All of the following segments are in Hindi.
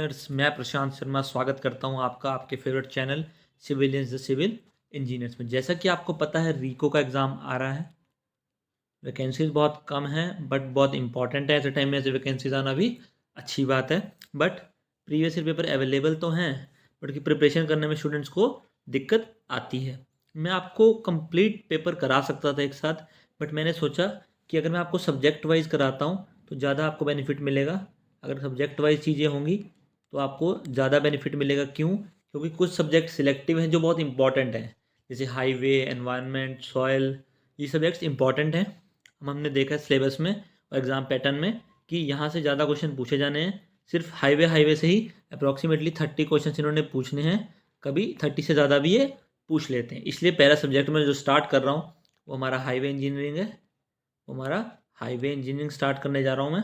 इंजीनियर्स, मैं प्रशांत शर्मा स्वागत करता हूं आपका आपके favourite channel civilians the civil engineers में। जैसा कि आपको पता है, रीको का एग्ज़ाम आ रहा है। वैकेंसीज बहुत कम है बट बहुत इंपॉर्टेंट है। ऐसे टाइम में ऐसे वैकेंसीज आना भी अच्छी बात है। But previous year paper available तो हैं, बट की प्रिपरेशन करने में स्टूडेंट्स को दिक्कत आती है। मैं आपको कंप्लीट पेपर करा सकता था एक साथ, बट मैंने सोचा कि अगर मैं आपको सब्जेक्ट वाइज कराता हूँ तो ज़्यादा आपको बेनिफिट मिलेगा। अगर सब्जेक्ट वाइज चीज़ें होंगी तो आपको ज़्यादा बेनिफिट मिलेगा। क्यों? क्योंकि कुछ सब्जेक्ट सिलेक्टिव हैं जो बहुत इंपॉर्टेंट हैं, जैसे हाईवे, एनवायरनमेंट, सॉयल। ये सब्जेक्ट्स इंपॉर्टेंट हैं। हमने देखा है सिलेबस में और एग्ज़ाम पैटर्न में कि यहाँ से ज़्यादा क्वेश्चन पूछे जाने हैं। सिर्फ हाईवे से ही अप्रॉक्सीमेटली 30 क्वेश्चन इन्होंने पूछने हैं। कभी 30 से ज़्यादा भी ये पूछ लेते हैं। इसलिए पहला सब्जेक्ट में जो स्टार्ट कर रहा हूँ वो हमारा हाईवे इंजीनियरिंग है। वो हमारा हाईवे इंजीनियरिंग स्टार्ट करने जा रहा हूँ मैं।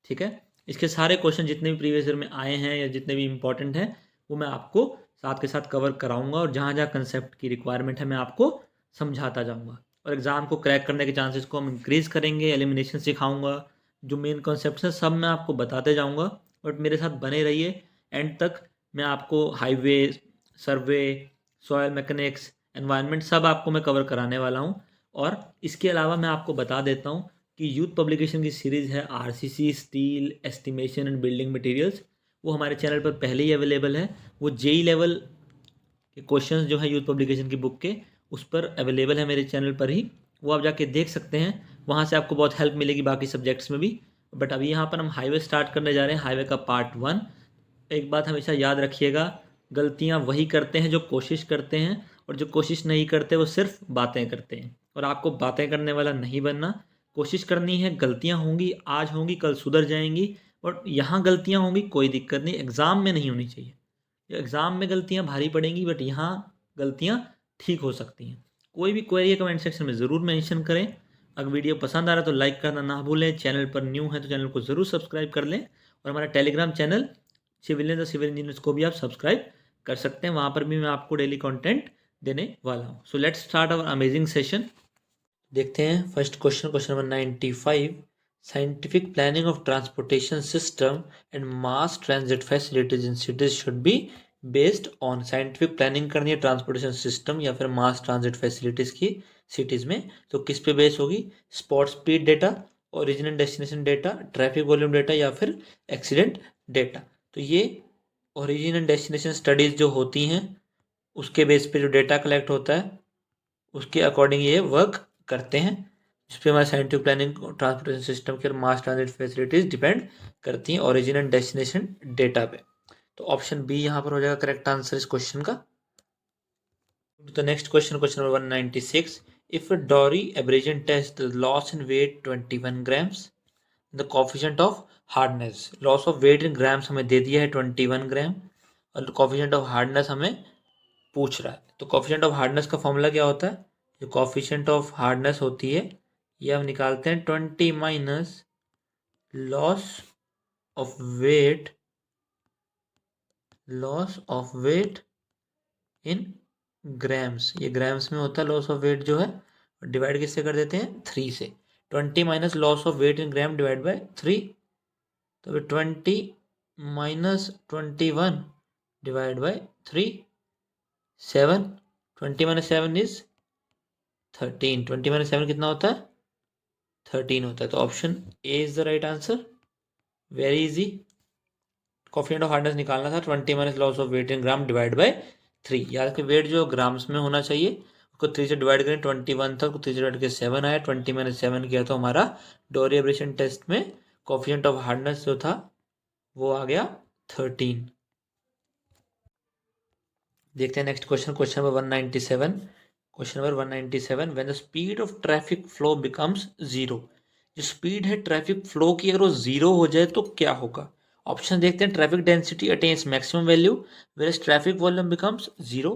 ठीक है। इसके सारे क्वेश्चन जितने भी प्रीवियस ईयर में आए हैं या जितने भी इंपॉर्टेंट हैं वो मैं आपको साथ के साथ कवर कराऊंगा, और जहाँ जहाँ कंसेप्ट की रिक्वायरमेंट है मैं आपको समझाता जाऊंगा। और एग्ज़ाम को क्रैक करने के चांसेस को हम इंक्रीज़ करेंगे। एलिमिनेशन सिखाऊंगा, जो मेन कॉन्सेप्ट है सब मैं आपको बताते जाऊंगा। बट मेरे साथ बने रहिए एंड तक। मैं आपको हाईवे, सर्वे, सॉयल मैकेनिक्स, एनवायरनमेंट सब आपको मैं कवर कराने वाला हूँ। और इसके अलावा मैं आपको बता देता हूँ कि यूथ पब्लिकेशन की सीरीज़ है RCC, steel, estimation and building materials. वो हमारे चैनल पर पहले ही अवेलेबल है। वो जेई लेवल के क्वेश्चंस जो है यूथ पब्लिकेशन की बुक के, उस पर अवेलेबल है मेरे चैनल पर ही। वो आप जाके देख सकते हैं। वहाँ से आपको बहुत हेल्प मिलेगी बाकी सब्जेक्ट्स में भी। बट अभी यहाँ पर हम हाईवे स्टार्ट करने जा रहे हैं, हाईवे का पार्ट 1। एक बात हमेशा याद रखिएगा, गलतियाँ वही करते हैं जो कोशिश करते हैं, और जो कोशिश नहीं करते वो सिर्फ बातें करते हैं। और आपको बातें करने वाला नहीं बनना, कोशिश करनी है। गलतियाँ होंगी, आज होंगी कल सुधर जाएंगी। और यहाँ गलतियाँ होंगी कोई दिक्कत नहीं, एग्ज़ाम में नहीं होनी चाहिए। एग्ज़ाम में गलतियाँ भारी पड़ेंगी बट यहाँ गलतियाँ ठीक हो सकती हैं। कोई भी क्वेरी है कमेंट सेक्शन में ज़रूर मेंशन करें। अगर वीडियो पसंद आ रहा है तो लाइक करना ना भूलें। चैनल पर न्यू है तो चैनल को ज़रूर सब्सक्राइब कर लें। और हमारा टेलीग्राम चैनल सिविलियन और सिविल इंजीनियर्स को भी आप सब्सक्राइब कर सकते हैं। वहाँ पर भी मैं आपको डेली कंटेंट देने वाला हूँ। So let's start our amazing session. देखते हैं first question, question number 95। Scientific planning of transportation system and mass transit facilities in cities should be based on. Scientific planning करनी है ट्रांसपोर्टेशन सिस्टम या फिर मास ट्रांजिट फैसिलिटीज़ की सिटीज़ में, तो किस पे बेस होगी? Spot speed data, origin destination data, traffic volume data या फिर एक्सीडेंट डेटा। तो ये ओरिजिन एंड डेस्टिनेशन स्टडीज़ जो होती हैं उसके बेस पे जो डेटा कलेक्ट होता है उसके अकॉर्डिंग ये वर्क करते हैं, जिस पे हमारे साइंटिफिक प्लानिंग ट्रांसपोर्टेशन सिस्टम के मास ट्रांजिट फैसिलिटीज डिपेंड करती हैं ओरिजिन एंड डेस्टिनेशन डेटा पे। तो ऑप्शन बी यहाँ पर हो जाएगा करेक्ट आंसर इस क्वेश्चन का। तो next question, question number 196। If Dorry abrasion test the loss in weight 21 grams, the coefficient of hardness. Loss of weight in grams हमें दे दिया है 21 ग्राम, और कोफिशिएंट ऑफ हार्डनेस हमें पूछ रहा है। तो कोफिशिएंट ऑफ हार्डनेस का फॉर्मूला क्या होता है? जो कोफिशिएंट ऑफ हार्डनेस होती है ये हम निकालते हैं 20 minus loss of weight, loss of weight in grams. ये ग्राम्स में होता है लॉस ऑफ वेट जो है, डिवाइड किससे कर देते हैं? 3 से। 20 minus loss of weight in gram divide by 3। तो 20 minus 21 divide by 3, 7। 20 minus 7 is 13। 20 minus 7 कितना होता है? 13 होता है। तो option A is the right answer. Very easy. Coefficient of hardness निकालना था 20 minus loss of weight in gram divide by 3। याद रखिए वेट जो ग्राम्स में होना चाहिए उसको 3 से डिवाइड करें, 21 था, उसको 3 से डिवाइड करके 7 आया। 20 माइनस 7 किया तो हमारा डोरी एब्रेशन टेस्ट में कोफिशिएंट ऑफ हार्डनेस जो था वो आ गया 13। देखते हैं next question, question number 197। Question number 197, when the speed of traffic flow becomes zero. जो स्पीड है ट्रैफिक फ्लो की अगर वो जीरो हो जाए तो क्या होगा? ऑप्शन देखते हैं। Traffic density attains maximum value where traffic volume becomes zero.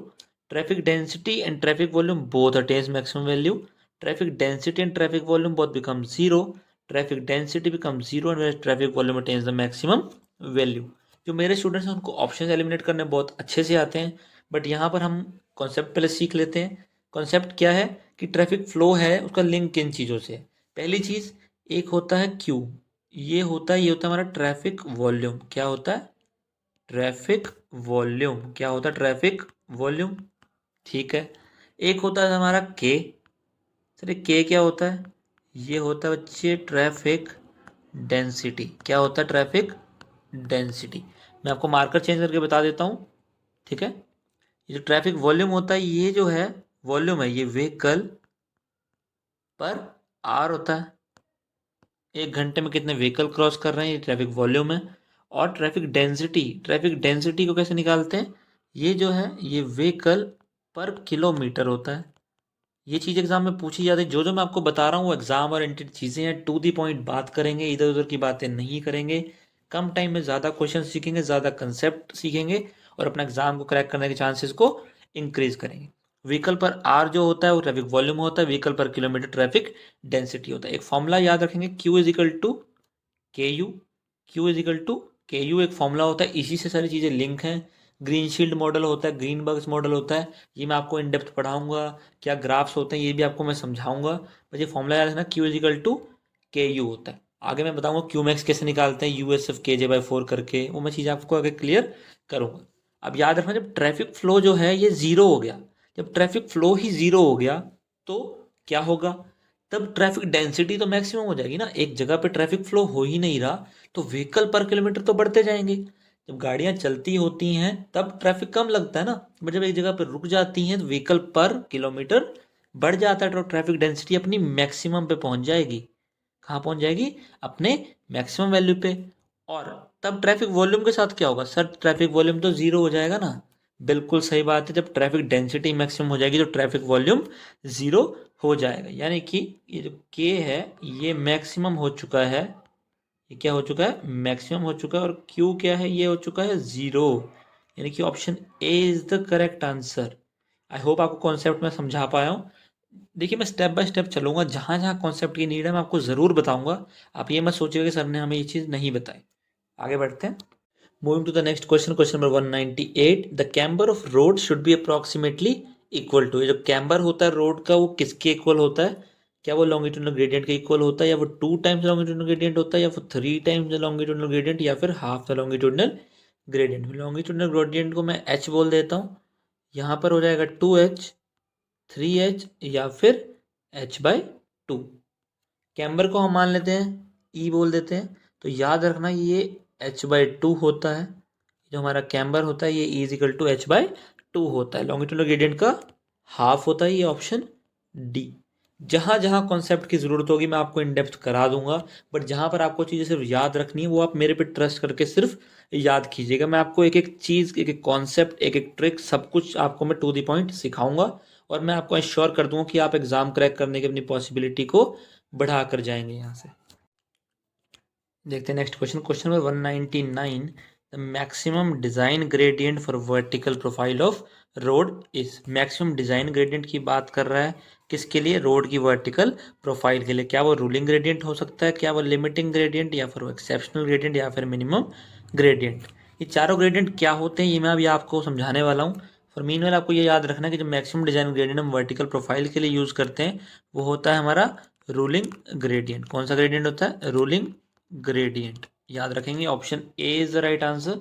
Traffic density and traffic volume both attains maximum value. Traffic density and traffic volume both become zero. Traffic density become zero and where traffic volume attains the maximum value. जो मेरे स्टूडेंट्स हैं उनको ऑप्शन एलिमिनेट करने बहुत अच्छे से आते हैं, बट यहाँ पर हम कॉन्सेप्ट पहले सीख लेते हैं। कॉन्सेप्ट क्या है कि ट्रैफिक फ्लो है उसका लिंक किन चीज़ों से है। पहली चीज़, एक होता है क्यू, ये होता है हमारा ट्रैफिक वॉल्यूम। क्या होता है? ट्रैफिक वॉल्यूम क्या होता है? ट्रैफिक वॉल्यूम, ठीक है। एक होता है हमारा के। सर के क्या होता है? ये होता है बच्चे ट्रैफिक डेंसिटी। क्या होता है? Traffic density. मैं आपको मार्कर चेंज करके बता देता हूँ, ठीक है। ये जो ट्रैफिक वॉल्यूम होता है, ये जो है वॉल्यूम है, ये व्हीकल पर आर होता है। एक घंटे में कितने व्हीकल क्रॉस कर रहे हैं, ये ट्रैफिक वॉल्यूम है। और ट्रैफिक डेंसिटी को कैसे निकालते हैं? ये जो है ये व्हीकल पर किलोमीटर होता है। ये चीज़ एग्जाम में पूछी जाती है। जो जो मैं आपको बता रहा हूँ वो एग्जाम ओरिएंटेड चीज़ें हैं, टू दी पॉइंट बात करेंगे, इधर उधर की बातें नहीं करेंगे। कम टाइम में ज़्यादा क्वेश्चन सीखेंगे, ज़्यादा कंसेप्ट सीखेंगे और अपना एग्जाम को क्रैक करने के चांसेस को इंक्रीज करेंगे। व्हीकल पर आर जो होता है वो ट्रैफिक वॉल्यूम होता है, vehicle per kilometre traffic density होता है। एक फॉर्मूला याद रखेंगे, Q is equal to K U. Q is equal to K U एक फॉर्मूला होता है, इसी से सारी चीज़ें लिंक हैं। ग्रीन शील्ड मॉडल होता है, ग्रीन बग्स मॉडल होता है, ये मैं आपको इन डेप्थ पढ़ाऊंगा। क्या ग्राफ्स होते हैं ये भी आपको मैं समझाऊंगा। बस ये फॉर्मूला याद रखना, Q is equal to K you होता है। आगे मैं बताऊंगा क्यू मैक्स कैसे निकालते हैं, यूएसएफ के जे बाई 4 करके, वो मैं चीज़ आपको आगे क्लियर करूंगा। अब याद रखना, जब ट्रैफिक फ्लो जो है ये ज़ीरो हो गया, जब ट्रैफिक फ्लो ही ज़ीरो हो गया तो क्या होगा? तब ट्रैफिक डेंसिटी तो मैक्सिमम हो जाएगी ना। एक जगह पे ट्रैफिक फ्लो हो ही नहीं रहा तो व्हीकल पर किलोमीटर तो बढ़ते जाएंगे। जब गाड़ियां चलती होती हैं तब ट्रैफिक कम लगता है ना, बट जब एक जगह पर रुक जाती हैं तो व्हीकल पर किलोमीटर बढ़ जाता है, तो ट्रैफिक डेंसिटी अपनी मैक्सिमम पे पहुंच जाएगी। कहाँ पहुंच जाएगी? अपने मैक्सिमम वैल्यू पे। और तब ट्रैफिक वॉल्यूम के साथ क्या होगा? सर ट्रैफिक वॉल्यूम तो जीरो हो जाएगा ना। बिल्कुल सही बात है, जब ट्रैफिक डेंसिटी मैक्सिमम हो जाएगी तो ट्रैफिक वॉल्यूम जीरो हो जाएगा। यानी कि ये जो के है ये मैक्सिमम हो चुका है, ये क्या हो चुका है? मैक्सिमम हो चुका है। और क्यू क्या है? ये हो चुका है जीरो। यानी कि option A is the correct answer. I hope आपको कॉन्सेप्ट में समझा पाया हूँ। देखिए मैं स्टेप बाय स्टेप चलूंगा, जहाँ जहाँ कॉन्सेप्ट की नीड है मैं आपको ज़रूर बताऊंगा। आप ये मत सोचिएगा कि सर ने हमें ये चीज़ नहीं बताई। आगे बढ़ते हैं। Moving to the next question, question number 198। The camber of road should be approximately equal to. ये जो कैम्बर होता है रोड का वो किसके इक्वल होता है? क्या वो लॉन्गिट्यूडनल ग्रेडियंट के इक्वल होता है, या वो 2 टाइम्स लॉन्गिट्यूडनल ग्रेडियंट होता है, या वो 3 टाइम्स लॉन्गिट्यूडनल ग्रेडियंट, या फिर half the longitudinal gradient? Longitudinal gradient को मैं एच बोल देता हूँ। यहाँ पर हो जाएगा 2h, 3h, या फिर h/2। कैम्बर को हम मान लेते हैं ई बोल देते हैं। तो याद रखना ये h/2 होता है। जो हमारा कैम्बर होता है ये ई इजिकल टू h/2 होता है। लॉन्गिट्यूडनल ग्रेडियंट का हाफ होता है, ये ऑप्शन डी। जहाँ जहाँ कॉन्सेप्ट की ज़रूरत होगी मैं आपको इन डेप्थ करा दूंगा, बट जहाँ पर आपको चीज़ें सिर्फ याद रखनी है वो आप मेरे पे ट्रस्ट करके सिर्फ याद कीजिएगा। मैं आपको एक एक चीज़, एक एक कॉन्सेप्ट, एक एक ट्रिक, सब कुछ आपको मैं टू दी पॉइंट सिखाऊंगा। और मैं आपको इंश्योर कर दूंगा कि आप एग्ज़ाम क्रैक करने की अपनी पॉसिबिलिटी को बढ़ा कर जाएंगे। यहाँ से देखते हैं next question, question number 199। The maximum design gradient for vertical profile of road is. Maximum design gradient की बात कर रहा है, किसके लिए? रोड की वर्टिकल प्रोफाइल के लिए। क्या वो रूलिंग ग्रेडियंट हो सकता है, क्या वो लिमिटिंग ग्रेडियंट, या फिर वो एक्सेप्शनल ग्रेडियंट, या फिर मिनिमम ग्रेडियंट? ये चारों ग्रेडियंट क्या होते हैं ये मैं अभी आपको समझाने वाला हूँ। फॉर मीनवेल आपको ये याद रखना है कि जो मैक्सिमम डिज़ाइन ग्रेडियंट हम वर्टिकल प्रोफाइल के लिए यूज़ करते हैं वो होता है हमारा रूलिंग ग्रेडियंट। कौन सा ग्रेडियंट होता है? Ruling gradient. याद रखेंगे option A is the right answer.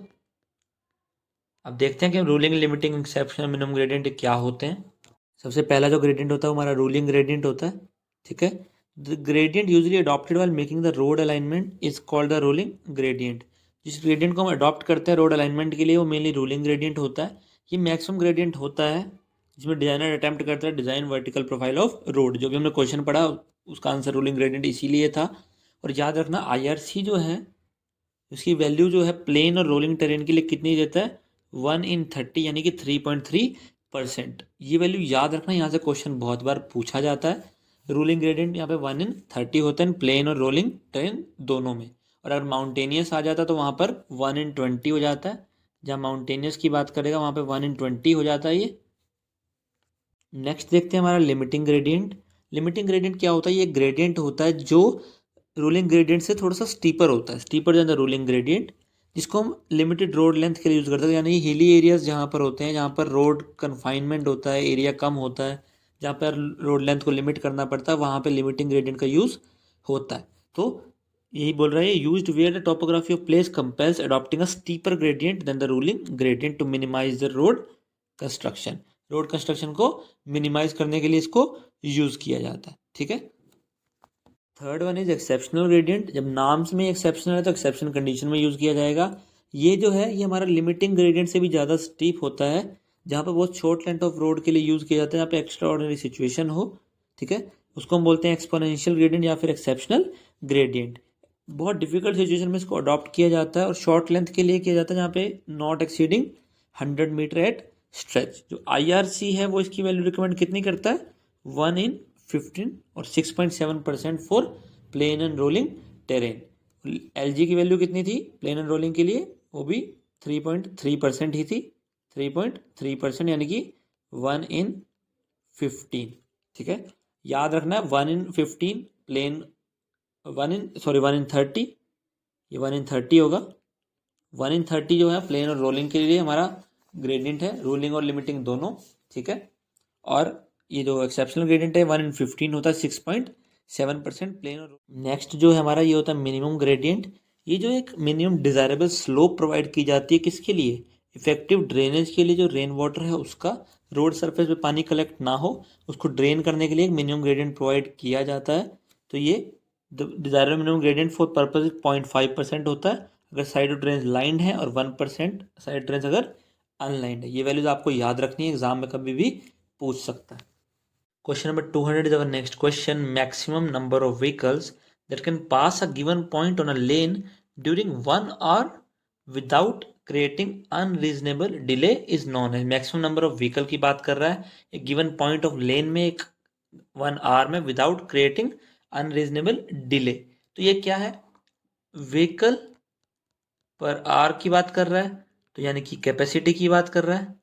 अब देखते हैं कि ruling, limiting, exceptional, minimum gradient क्या होते हैं। सबसे पहला जो ग्रेडियंट होता है वो हमारा रूलिंग ग्रेडियंट होता है, ठीक है। The gradient usually adopted while making the road alignment is called the ruling gradient. जिस ग्रेडियंट को हम अडॉप्ट करते हैं रोड अलाइनमेंट के लिए वो मेनली रूलिंग ग्रेडियंट होता है। ये मैक्सिमम ग्रेडियंट होता है जिसमें डिजाइनर अटेम्प्ट करता है design vertical profile of road. जो भी हमने क्वेश्चन पढ़ा उसका आंसर रूलिंग ग्रेडियंट इसीलिए था। और याद रखना आईआरसी जो है उसकी वैल्यू जो है प्लेन और रोलिंग टेरेन के लिए कितनी देता है? 1/30 यानी कि 3.3%। ये वैल्यू याद रखना, यहाँ से क्वेश्चन बहुत बार पूछा जाता है। रूलिंग ग्रेडियंट यहाँ पे 1/30 होता है प्लेन और रोलिंग टेरेन दोनों में। और अगर माउंटेनियस आ जाता तो वहाँ पर 1/20 हो जाता है। जहाँ माउंटेनियस की बात करेगा वहाँ पे 1/20 हो जाता है ये। नेक्स्ट देखते हैं हमारा लिमिटिंग ग्रेडियंट। लिमिटिंग ग्रेडियंट क्या होता है? ये ग्रेडियंट होता है जो रूलिंग ग्रेडियंट से थोड़ा सा स्टीपर होता है, steeper than the ruling gradient, जिसको हम लिमिटेड रोड लेंथ के लिए यूज़ करते हैं। यानी हिली एरियाज जहाँ पर होते हैं, जहाँ पर रोड कन्फाइनमेंट होता है, एरिया कम होता है, जहाँ पर रोड लेंथ को लिमिट करना पड़ता है, वहाँ पे लिमिटिंग ग्रेडियंट का यूज़ होता है। तो यही बोल रहा है, used where the topography of place compels adopting a steeper gradient than the ruling gradient to minimize the road construction. Road construction को मिनिमाइज करने के लिए इसको यूज किया जाता है। ठीक है। Third one is exceptional gradient. जब नाम्स में एक्सेप्शनल है तो एक्सेप्शन कंडीशन में यूज किया जाएगा। ये जो है ये हमारा लिमिटिंग ग्रेडियंट से भी ज़्यादा स्टीप होता है, जहाँ पे बहुत शॉर्ट लेंथ ऑफ रोड के लिए यूज किया जाता है, जहाँ पे एक्स्ट्रा ऑर्डिनरी सिचुएशन हो। ठीक है, उसको हम बोलते हैं एक्सपोनेंशियल ग्रेडियंट या फिर एक्सेप्शनल ग्रेडियंट। बहुत डिफिकल्ट सिचुएशन में इसको अडॉप्ट किया जाता है और शॉर्ट लेंथ के लिए किया जाता है, जहाँ पे not exceeding 100 metre at stretch. जो IRC है वो इसकी वैल्यू रिकमेंड कितनी करता है, 1/15 और 6.7% for plain and rolling terrain. LG की वैल्यू कितनी थी प्लेन एंड रोलिंग के लिए, वो भी 3.3% ही थी। 3.3% यानी कि 1/15। ठीक है, याद रखना 1/15 प्लेन, 1/30, ये 1/30 होगा। 1/30 जो है प्लेन और रोलिंग के लिए हमारा ग्रेडियंट है, रोलिंग और लिमिटिंग दोनों। ठीक है, और ये जो एक्सेप्शनल ग्रेडियंट है 1/15 होता है, 6.7% प्लेन। और नेक्स्ट जो है हमारा ये होता है मिनिमम ग्रेडियंट। ये जो एक मिनिमम डिजायरेबल स्लोप प्रोवाइड की जाती है किसके लिए, इफेक्टिव ड्रेनेज के लिए। जो रेन वाटर है उसका रोड सरफेस पे पानी कलेक्ट ना हो, उसको ड्रेन करने के लिए एक मिनिमम ग्रेडियंट प्रोवाइड किया जाता है। तो ये desirable minimum gradient for purpose 0.5% होता है अगर साइड ऑफ ड्रेन लाइंड है, और 1% साइड ड्रेन अगर अनलाइंड है। ये वैल्यूज आपको याद रखनी है, एग्जाम में कभी भी पूछ सकता है। Question number 200 is our next question. Maximum number of vehicles that can pass a given point on a lane during 1 hour without creating unreasonable delay is known as। maximum number of vehicle की बात कर रहा है, एक given point of lane में एक 1 hour में without creating unreasonable delay। तो ये क्या है, vehicle पर आर की बात कर रहा है, तो यानी कि कैपेसिटी की बात कर रहा है।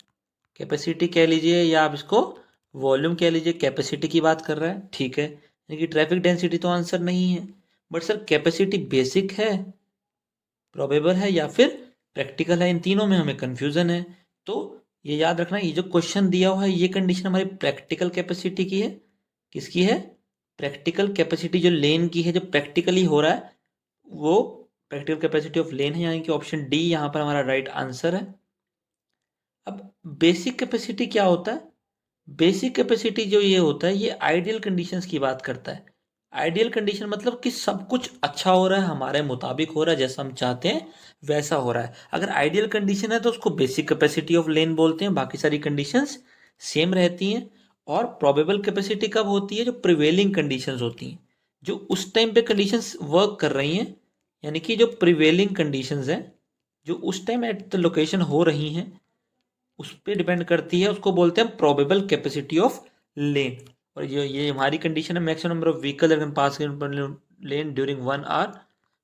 कैपेसिटी कह लीजिए या आप इसको वॉल्यूम कह लीजिए, कैपेसिटी की बात कर रहा है। ठीक है, यानी कि ट्रैफिक डेंसिटी तो आंसर नहीं है। बट सर कैपेसिटी बेसिक है, प्रोबेबल है या फिर प्रैक्टिकल है, इन तीनों में हमें कंफ्यूजन है। तो ये याद रखना, ये जो क्वेश्चन दिया हुआ है ये कंडीशन हमारी प्रैक्टिकल कैपेसिटी की है। किसकी है, प्रैक्टिकल कैपेसिटी जो लेन की है, जो प्रैक्टिकली हो रहा है वो प्रैक्टिकल कैपेसिटी ऑफ लेन है, यानी कि ऑप्शन डी यहाँ पर हमारा राइट आंसर है। अब बेसिक कैपेसिटी क्या होता है, बेसिक कैपेसिटी जो ये होता है ये आइडियल कंडीशंस की बात करता है। आइडियल कंडीशन मतलब कि सब कुछ अच्छा हो रहा है, हमारे मुताबिक हो रहा है, जैसा हम चाहते हैं वैसा हो रहा है। अगर आइडियल कंडीशन है तो उसको बेसिक कैपेसिटी ऑफ लेन बोलते हैं, बाकी सारी कंडीशंस सेम रहती हैं। और प्रोबेबल कैपेसिटी कब होती है, जो प्रिवेलिंग कंडीशंस होती हैं, जो उस टाइम पे कंडीशंस वर्क कर रही हैं, यानी कि जो प्रिवेलिंग कंडीशंस हैं जो उस टाइम एट द लोकेशन हो रही हैं उस पर डिपेंड करती है, उसको बोलते हैं प्रोबेबल कैपेसिटी ऑफ लेन। और ये हमारी कंडीशन है, maximum number of vehicle can pass lane during 1 hour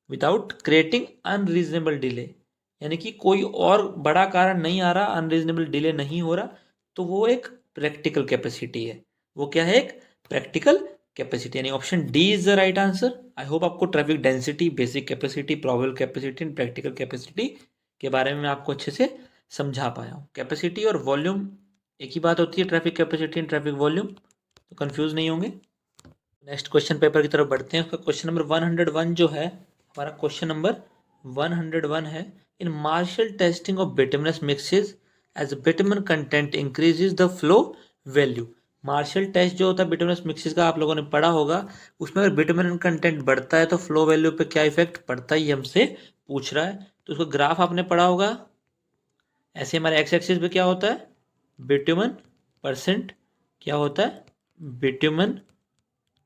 without creating unreasonable delay, यानी कि कोई और बड़ा कारण नहीं आ रहा, अनरीजनेबल डिले नहीं हो रहा, तो वो एक प्रैक्टिकल कैपेसिटी है। वो क्या है, एक प्रैक्टिकल कैपेसिटी, यानी option D is the right answer. I hope आपको traffic density, basic capacity, probable capacity and practical capacity के बारे में मैं आपको अच्छे से समझा पाया हूँ। कैपेसिटी और वॉल्यूम एक ही बात होती है, traffic capacity and traffic volume, तो कंफ्यूज नहीं होंगे। नेक्स्ट क्वेश्चन पेपर की तरफ बढ़ते हैं। उसका क्वेश्चन नंबर 101 जो है हमारा क्वेश्चन नंबर 101 है, in Marshall testing of bituminous mixes as bitumen content increases the flow value. Marshall test जो होता है बिटुमिनस मिक्सेस का, आप लोगों ने पढ़ा होगा, उसमें अगर बिटुमिन कंटेंट बढ़ता है तो फ्लो वैल्यू पे क्या इफेक्ट पड़ता है, ये हमसे पूछ रहा है। तो उसका ग्राफ आपने पढ़ा होगा, ऐसे हमारे एक्स एक्सिस पे क्या होता है, बिटुमन परसेंट, क्या होता है, बिटुमन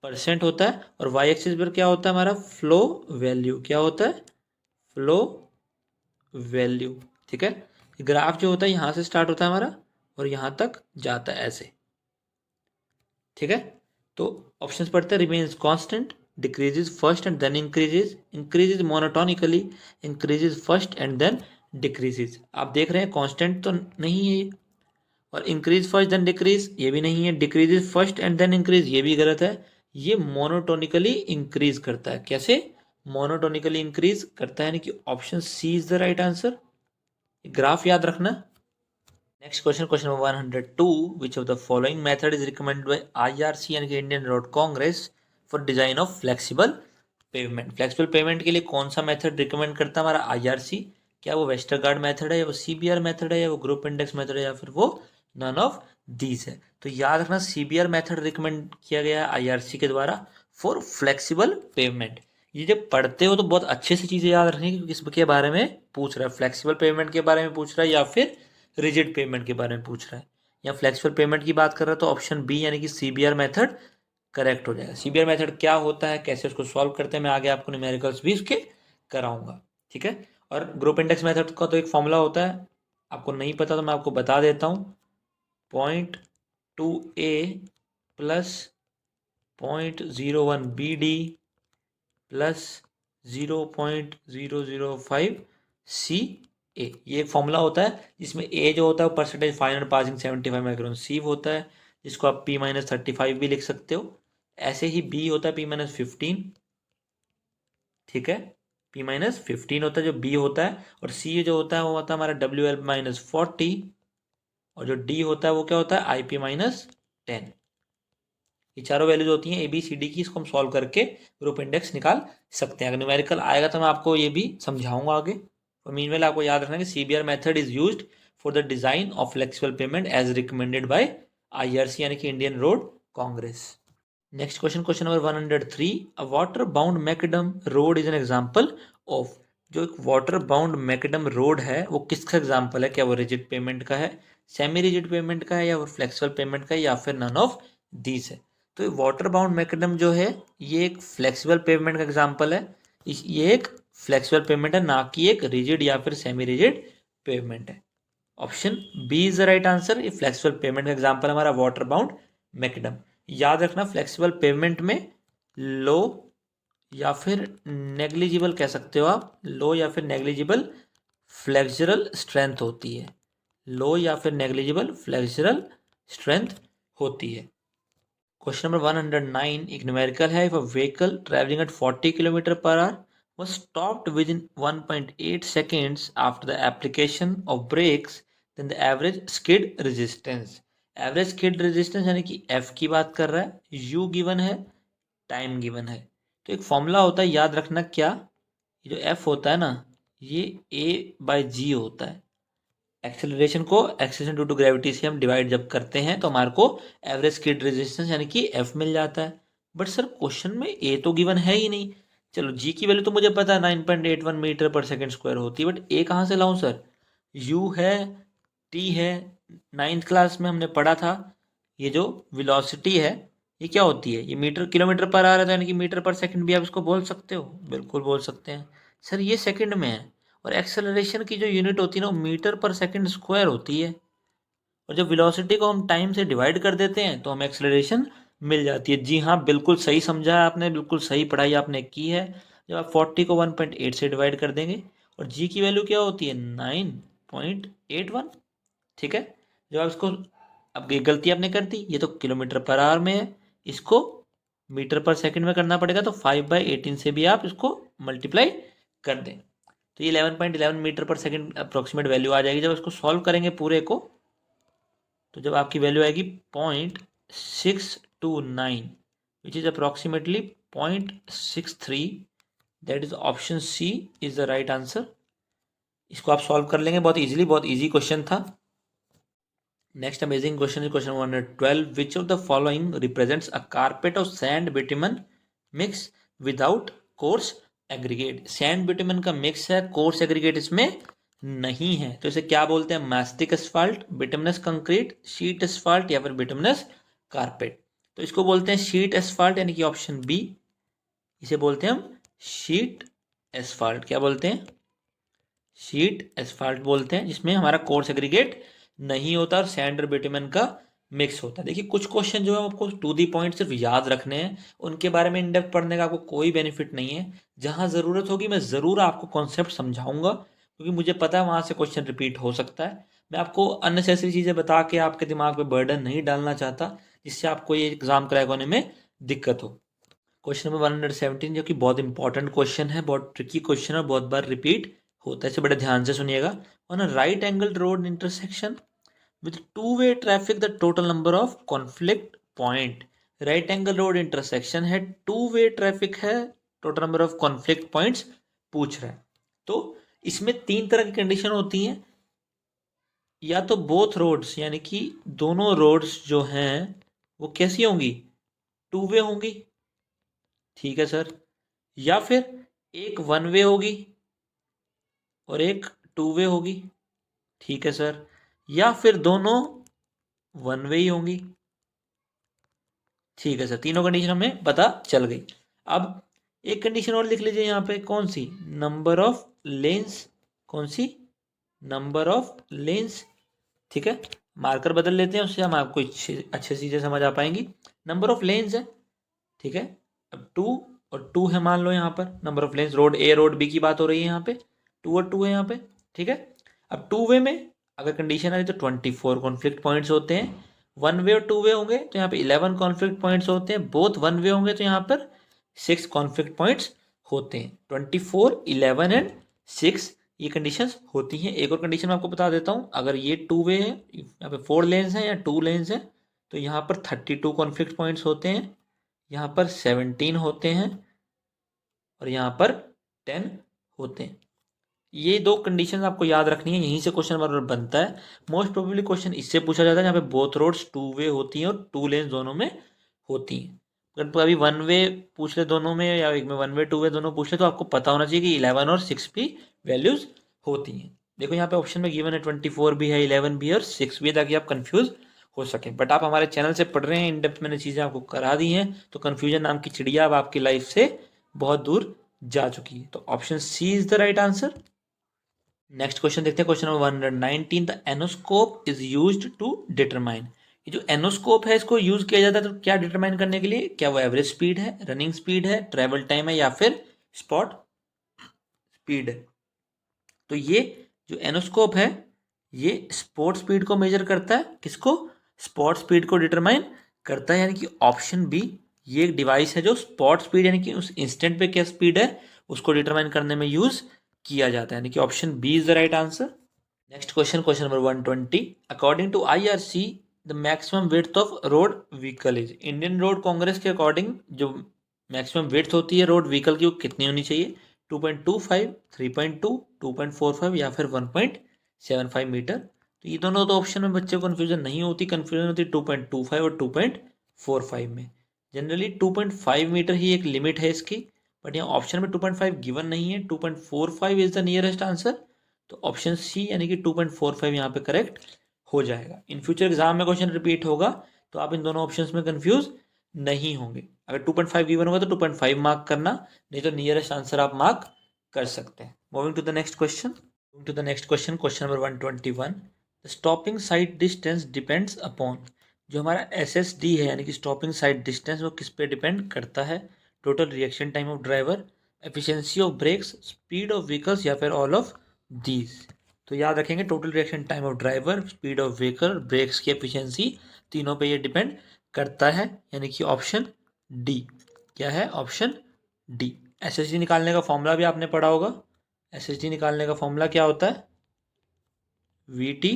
परसेंट होता है, और वाई एक्सिस पर क्या होता है हमारा, फ्लो वैल्यू, क्या होता है, फ्लो वैल्यू। ठीक है, ग्राफ जो होता है यहाँ से स्टार्ट होता है हमारा और यहाँ तक जाता है ऐसे। ठीक है, तो ऑप्शंस पढ़ते हैं, remains constant, decreases first and then increases, increases monotonically, increases first and then decreases. आप देख रहे हैं कांस्टेंट तो नहीं है ये, और इंक्रीज फर्स्ट देन डिक्रीज ये भी नहीं है, decreases first and then increase ये भी गलत है। ये मोनोटोनिकली इंक्रीज करता है, कैसे, मोनोटोनिकली इंक्रीज करता है, यानी कि option C is the right answer. Graph याद रखना। Next question, question number 102, which of the following method is recommended by IRC यानी कि Indian road congress for design of flexible pavement. Flexible pavement के लिए कौन सा मेथड रिकमेंड करता है हमारा आईआरसी? क्या वो वेस्टरगार्ड मेथड है, या वो सीबीआर मेथड है, या वो ग्रुप इंडेक्स मेथड है, या फिर वो नन ऑफ दीज है? तो याद रखना सीबीआर मेथड रिकमेंड किया गया है आईआरसी के द्वारा फॉर फ्लेक्सिबल पेमेंट। ये जब पढ़ते हो तो बहुत अच्छे से चीज़ें याद रखनी, क्योंकि इसके बारे में पूछ रहा है, फ्लेक्सिबल पेमेंट के बारे में पूछ रहा है या फिर रिजिड पेमेंट के बारे में पूछ रहा है। या फ्लेक्सिबल पेमेंट की बात कर रहा है तो ऑप्शन बी यानी कि सीबीआर मेथड करेक्ट हो जाएगा। सीबीआर मेथड क्या होता है, कैसे उसको सॉल्व करते हैं, मैं आगे आपको न्यूमेरिकल्स भी इसके कराऊंगा, ठीक है। और ग्रुप इंडेक्स मेथड का तो एक फॉर्मूला होता है, आपको नहीं पता तो मैं आपको बता देता हूँ। 0.2a plus 0.01 BD plus 0.005 CA, ये एक फॉर्मूला होता है जिसमें ए जो होता है वो परसेंटेज फाइनल पासिंग 75 माइक्रोन सीव होता है, जिसको आप P-35 भी लिख सकते हो। ऐसे ही बी होता है P-15, ठीक है, P-15 होता है जो बी होता है। और सी जो होता है वो होता है हमारा WL-40, और जो डी होता है वो क्या होता है IP-10। ये चारों वैल्यूज होती हैं ABCD की, इसको हम सॉल्व करके ग्रुप इंडेक्स निकाल सकते हैं। अगर न्यूमेरिकल आएगा तो मैं आपको ये भी समझाऊंगा आगे। और मीनवेल आपको याद रखना कि CBR method is used for the design of flexible pavement as recommended by IRC यानी कि Indian road congress. Next question, question number 103, a water bound macadam road is an example of. जो एक वाटर बाउंड मैकडम रोड है वो किसका एग्जांपल है? क्या वो रिजिड पेमेंट का है, सेमी रिजिड पेमेंट का है, या वो फ्लेक्सिबल पेमेंट का है, या फिर नन ऑफ दीज है? तो वाटर बाउंड मैकडम जो है ये एक फ्लेक्सिबल पेमेंट का एग्जांपल है। ये एक फ्लेक्सिबल पेमेंट है, ना कि एक रिजिड या फिर सेमी रिजिड पेमेंट है। Option B is the right answer. ये फ्लेक्सिबल पेमेंट का एग्जांपल हमारा वाटर बाउंड मैकडम। याद रखना फ्लेक्सिबल पेमेंट में लो या फिर नेग्लिजिबल कह सकते हो आप, लो या फिर नेग्लिजिबल फ्लेक्सुरल स्ट्रेंथ होती है, लो या फिर नेग्लिजिबल फ्लेक्सुरल स्ट्रेंथ होती है। क्वेश्चन नंबर 109, एक न्यूमेरिकल है, if a vehicle travelling eight 40 kilometre per our was stopped within 1.8 seconds after the application of brakes, then the average skid resistance। Average skid resistance यानी कि F की बात कर रहा है, U गिवन है, टाइम गिवन है। तो एक फॉर्मूला होता है, याद रखना क्या, ये जो F होता है ना ये A/G होता है। एक्सेलरेशन को एक्सेलरेशन ड्यू टू ग्रेविटी से हम डिवाइड जब करते हैं तो हमारे को एवरेज स्किड रेजिस्टेंस यानी कि F मिल जाता है। बट सर क्वेश्चन में A तो गिवन है ही नहीं। चलो G की वैल्यू तो मुझे पता है 9.81 मीटर पर सेकेंड स्क्वायर होती है, बट A कहाँ से लाऊं सर? U है, T है, 9th क्लास में हमने पढ़ा था। ये जो वेलोसिटी है ये क्या होती है, ये मीटर किलोमीटर पर आ रहा था, यानी कि मीटर पर सेकंड भी आप इसको बोल सकते हो, बिल्कुल बोल सकते हैं। सर ये सेकंड में है, और एक्सेलरेशन की जो यूनिट होती है ना वो मीटर पर सेकंड स्क्वायर होती है। और जब वेलोसिटी को हम टाइम से डिवाइड कर देते हैं तो हमें एक्सेलरेशन मिल जाती है। जी हाँ, बिल्कुल सही समझा है आपने, बिल्कुल सही पढ़ाई आपने की है। जब आप 40 को 1.8 से डिवाइड कर देंगे, और जी की वैल्यू क्या होती है 9.81, ठीक है। जब आप इसको, अब ये गलती आपने कर दी, ये तो किलोमीटर पर आवर में है, इसको मीटर पर सेकंड में करना पड़ेगा, तो 5/18 से भी आप इसको मल्टीप्लाई कर दें तो ये 11.11 मीटर पर सेकंड अप्रोक्सीमेट वैल्यू आ जाएगी। जब इसको सॉल्व करेंगे पूरे को, तो जब आपकी वैल्यू आएगी 0.629 which is approximately 0.63, that is option C is the right answer. इसको आप सॉल्व कर लेंगे बहुत इजीली, बहुत इजी क्वेश्चन था। Next amazing question is question 112, which of the following represents a carpet of sand bitumen mix without coarse aggregate. Sand bitumen का मिक्स है, कोर्स एग्रीगेट इसमें नहीं है, तो इसे क्या बोलते हैं? Mastic asphalt, bituminous concrete, sheet asphalt, या फिर बिटुमिनस कारपेट। तो इसको बोलते हैं शीट एस्फाल्ट यानी कि ऑप्शन बी, इसे बोलते हैं हम शीट एस्फाल्ट। क्या बोलते हैं? शीट एस्फाल्ट बोलते हैं, जिसमें हमारा कोर्स एग्रीगेट नहीं होता और सैंड और बिटुमेन का मिक्स होता है। देखिए कुछ क्वेश्चन जो है आपको टू दी पॉइंट सिर्फ याद रखने हैं, उनके बारे में इन डेप्थ पढ़ने का आपको कोई बेनिफिट नहीं है। जहां ज़रूरत होगी मैं ज़रूर आपको कॉन्सेप्ट समझाऊंगा, क्योंकि मुझे पता है वहां से क्वेश्चन रिपीट हो सकता है। मैं आपको अननेसेसरी चीज़ें बता के आपके दिमाग पे बर्डन नहीं डालना चाहता, जिससे आपको ये एग्जाम क्रैक होने में दिक्कत हो। क्वेश्चन नंबर 117 जो कि बहुत इंपॉर्टेंट क्वेश्चन है, बहुत ट्रिकी क्वेश्चन है, बहुत बार रिपीट होता है, इसे बड़े ध्यान से सुनिएगा। On a right angle road intersection with two way traffic the total number of conflict point. Right angle road intersection है, टू वे ट्रैफिक है, total number of conflict points पूछ रहा है। तो इसमें 3 तरह की कंडीशन होती हैं, या तो बोथ रोड्स यानी कि दोनों रोड्स जो हैं वो कैसी होंगी, टू वे होंगी, ठीक है सर, या फिर एक वन वे होगी और एक टू वे होगी, ठीक है सर, या फिर दोनों वन वे ही होंगी, ठीक है सर। तीनों कंडीशन हमें पता चल गई। अब एक कंडीशन और लिख लीजिए यहाँ पे, कौन सी, नंबर ऑफ लेन्स, कौन सी, नंबर ऑफ लेन्स, ठीक है। मार्कर बदल लेते हैं, उससे हम आपको अच्छे चीजें समझ आ पाएंगी। नंबर ऑफ लेन्स है, ठीक है। अब 2 और 2 है, मान लो यहाँ पर number of lanes, road A road B की बात हो रही है यहाँ पे, 2 और 2 है यहाँ पे, ठीक है। अब टू वे में अगर कंडीशन आ रही तो 24 कॉन्फ्लिक्ट पॉइंट्स होते हैं, वन वे और टू वे होंगे तो यहाँ पे 11 कॉन्फ्लिक्ट पॉइंट्स होते हैं, बोथ वन वे होंगे तो यहाँ पर 6 कॉन्फ्लिक्ट पॉइंट्स होते हैं। 24, 11 एंड 6 ये कंडीशंस होती हैं। एक और कंडीशन मैं आपको बता देता हूँ, अगर ये टू वे है, यहाँ पे 4 लेन्स हैं या 2 लेन्स हैं, तो यहाँ पर 32 कॉन्फ्लिक्ट पॉइंट्स होते हैं, यहाँ पर 17 होते हैं और यहाँ पर 10 होते हैं। ये 2 कंडीशन आपको याद रखनी है, यहीं से क्वेश्चन नंबर बनता है। मोस्ट प्रोबेबली क्वेश्चन इससे पूछा जाता है जहाँ पे बोथ रोड्स टू वे होती हैं और 2 लेन्स दोनों में होती हैं। अगर अभी वन वे पूछ ले दोनों में, या एक में वन वे टू वे दोनों पूछ ले, तो आपको पता होना चाहिए कि 11 और 6 भी वैल्यूज होती हैं। देखो यहाँ पे ऑप्शन में गिवन है 24 भी है, 11 भी है और 6 भी है, ताकि आप कंफ्यूज हो सके। बट आप हमारे चैनल से पढ़ रहे हैं, इन डेप्थ मैंने चीज़ें आपको करा दी हैं, तो कन्फ्यूजन नाम की चिड़िया अब आपकी लाइफ से बहुत दूर जा चुकी है। तो option C is the right answer. Next question देखते हैं, question number 119। The enoscope is used to determine, ये जो एनोस्कोप है इसको यूज किया जाता है तो क्या डिटरमाइन करने के लिए, क्या वो एवरेज स्पीड है, रनिंग स्पीड है, ट्रेवल टाइम है, या फिर स्पॉट स्पीड है। तो ये जो एनोस्कोप है ये स्पॉट स्पीड को मेजर करता है, किसको, स्पॉट स्पीड को डिटरमाइन करता है, यानी कि ऑप्शन बी ये एक डिवाइस है जो स्पॉट स्पीड यानी कि उस इंस्टेंट पे क्या स्पीड है उसको डिटरमाइन करने में यूज किया जाता है, यानी कि option B is the right answer. Next question, question number 120। According to IRC the maximum width of road vehicle is, Indian road congress के अकॉर्डिंग जो मैक्सिमम विड्थ होती है रोड व्हीकल की वो कितनी होनी चाहिए, 2.25, 3.2, 2.45 या फिर 1.75 मीटर। तो ये दोनों तो ऑप्शन में बच्चे को कन्फ्यूजन नहीं होती, कन्फ्यूजन होती 2.25 और 2.45 में। जनरली 2.5 मीटर ही एक लिमिट है इसकी, बट यहाँ ऑप्शन में 2.5 गिवन नहीं है, 2.45 इज द नियरेस्ट आंसर। तो ऑप्शन सी यानी कि 2.45 यहाँ पे करेक्ट हो जाएगा। इन फ्यूचर एग्जाम में क्वेश्चन रिपीट होगा तो आप इन दोनों ऑप्शंस में कंफ्यूज नहीं होंगे। अगर 2.5 गिवन होगा तो 2.5 मार्क करना, नहीं तो नियरेस्ट आंसर आप मार्क कर सकते हैं। Moving to the next question, question number 121। The stopping sight distance depends upon, जो हमारा SSD है यानी कि स्टॉपिंग साइड डिस्टेंस वो किस पे डिपेंड करता है, total reaction time of driver, efficiency of brakes, speed of vehicles, या फिर ऑल ऑफ दीज। तो याद रखेंगे total reaction time of driver, speed of vehicle, brakes की एफिशिएंसी, तीनों पे ये डिपेंड करता है, यानी कि ऑप्शन डी। क्या है, ऑप्शन डी। SSD निकालने का फॉर्मूला भी आपने पढ़ा होगा। SSD निकालने का फॉर्मूला क्या होता है, VT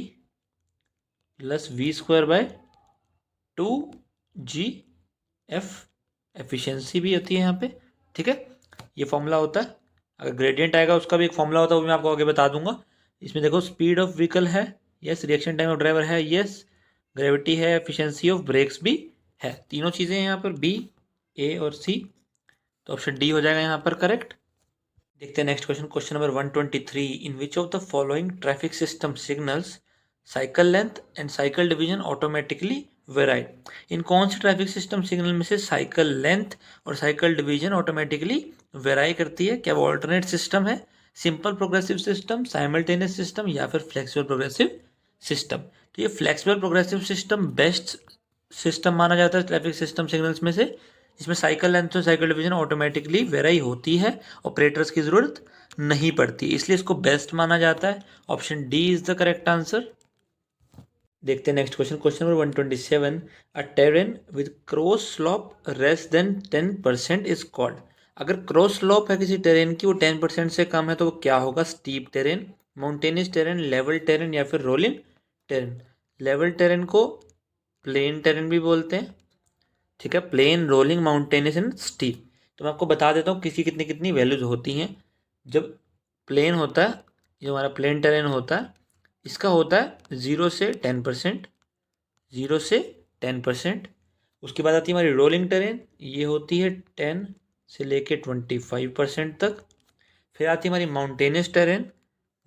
प्लस V²/2GF, एफिशिएंसी भी होती है यहाँ पे, ठीक है, ये फॉर्मूला होता है। अगर ग्रेडियंट आएगा उसका भी एक फॉर्मूला होता है, वो मैं आपको आगे बता दूंगा। इसमें देखो स्पीड ऑफ व्हीकल है, yes, reaction time of driver है, यस, ग्रेविटी है, एफिशिएंसी ऑफ ब्रेक्स भी है, तीनों चीज़ें यहाँ पर B, A और C। तो ऑप्शन डी हो जाएगा यहाँ पर करेक्ट। देखते हैं next question, question number 123। In which of the following traffic system signals cycle length and cycle division automatically varied, इन कौन से ट्रैफिक सिस्टम सिग्नल में से साइकिल लेंथ और साइकिल डिवीजन ऑटोमेटिकली वेराई करती है, क्या वो ऑल्टरनेट सिस्टम है, simple progressive system, simultaneous system, या फिर फ्लेक्सिबल प्रोग्रेसिव सिस्टम। तो ये flexible progressive system best system माना जाता है ट्रैफिक सिस्टम सिग्नल्स में से, इसमें साइकिल लेंथ और साइकिल डिवीजन ऑटोमेटिकली वेराई होती है, ऑपरेटर्स की जरूरत नहीं पड़ती, इसलिए इसको बेस्ट माना जाता है। Option D is the correct answer. देखते हैं next question, question number 127। A terrain with cross slope less than 10% is called, अगर क्रॉस स्लॉप है किसी टेरेन की वो 10% से कम है तो वो क्या होगा, steep terrain, mountainous terrain, level terrain, या फिर रोलिंग टेरेन। लेवल टेरेन को प्लेन टेरेन भी बोलते हैं, ठीक है, plain, rolling, mountainous and steep. तो मैं आपको बता देता हूँ किसकी कितनी कितनी वैल्यूज होती हैं। जब प्लेन होता है, जो हमारा प्लेन टेरेन होता है, इसका होता है 0 से 10%, 0 से 10%। उसके बाद आती है हमारी रोलिंग टेरेन, ये होती है 10 से लेके 25% तक। फिर आती है हमारी माउंटेनियस टेरेन,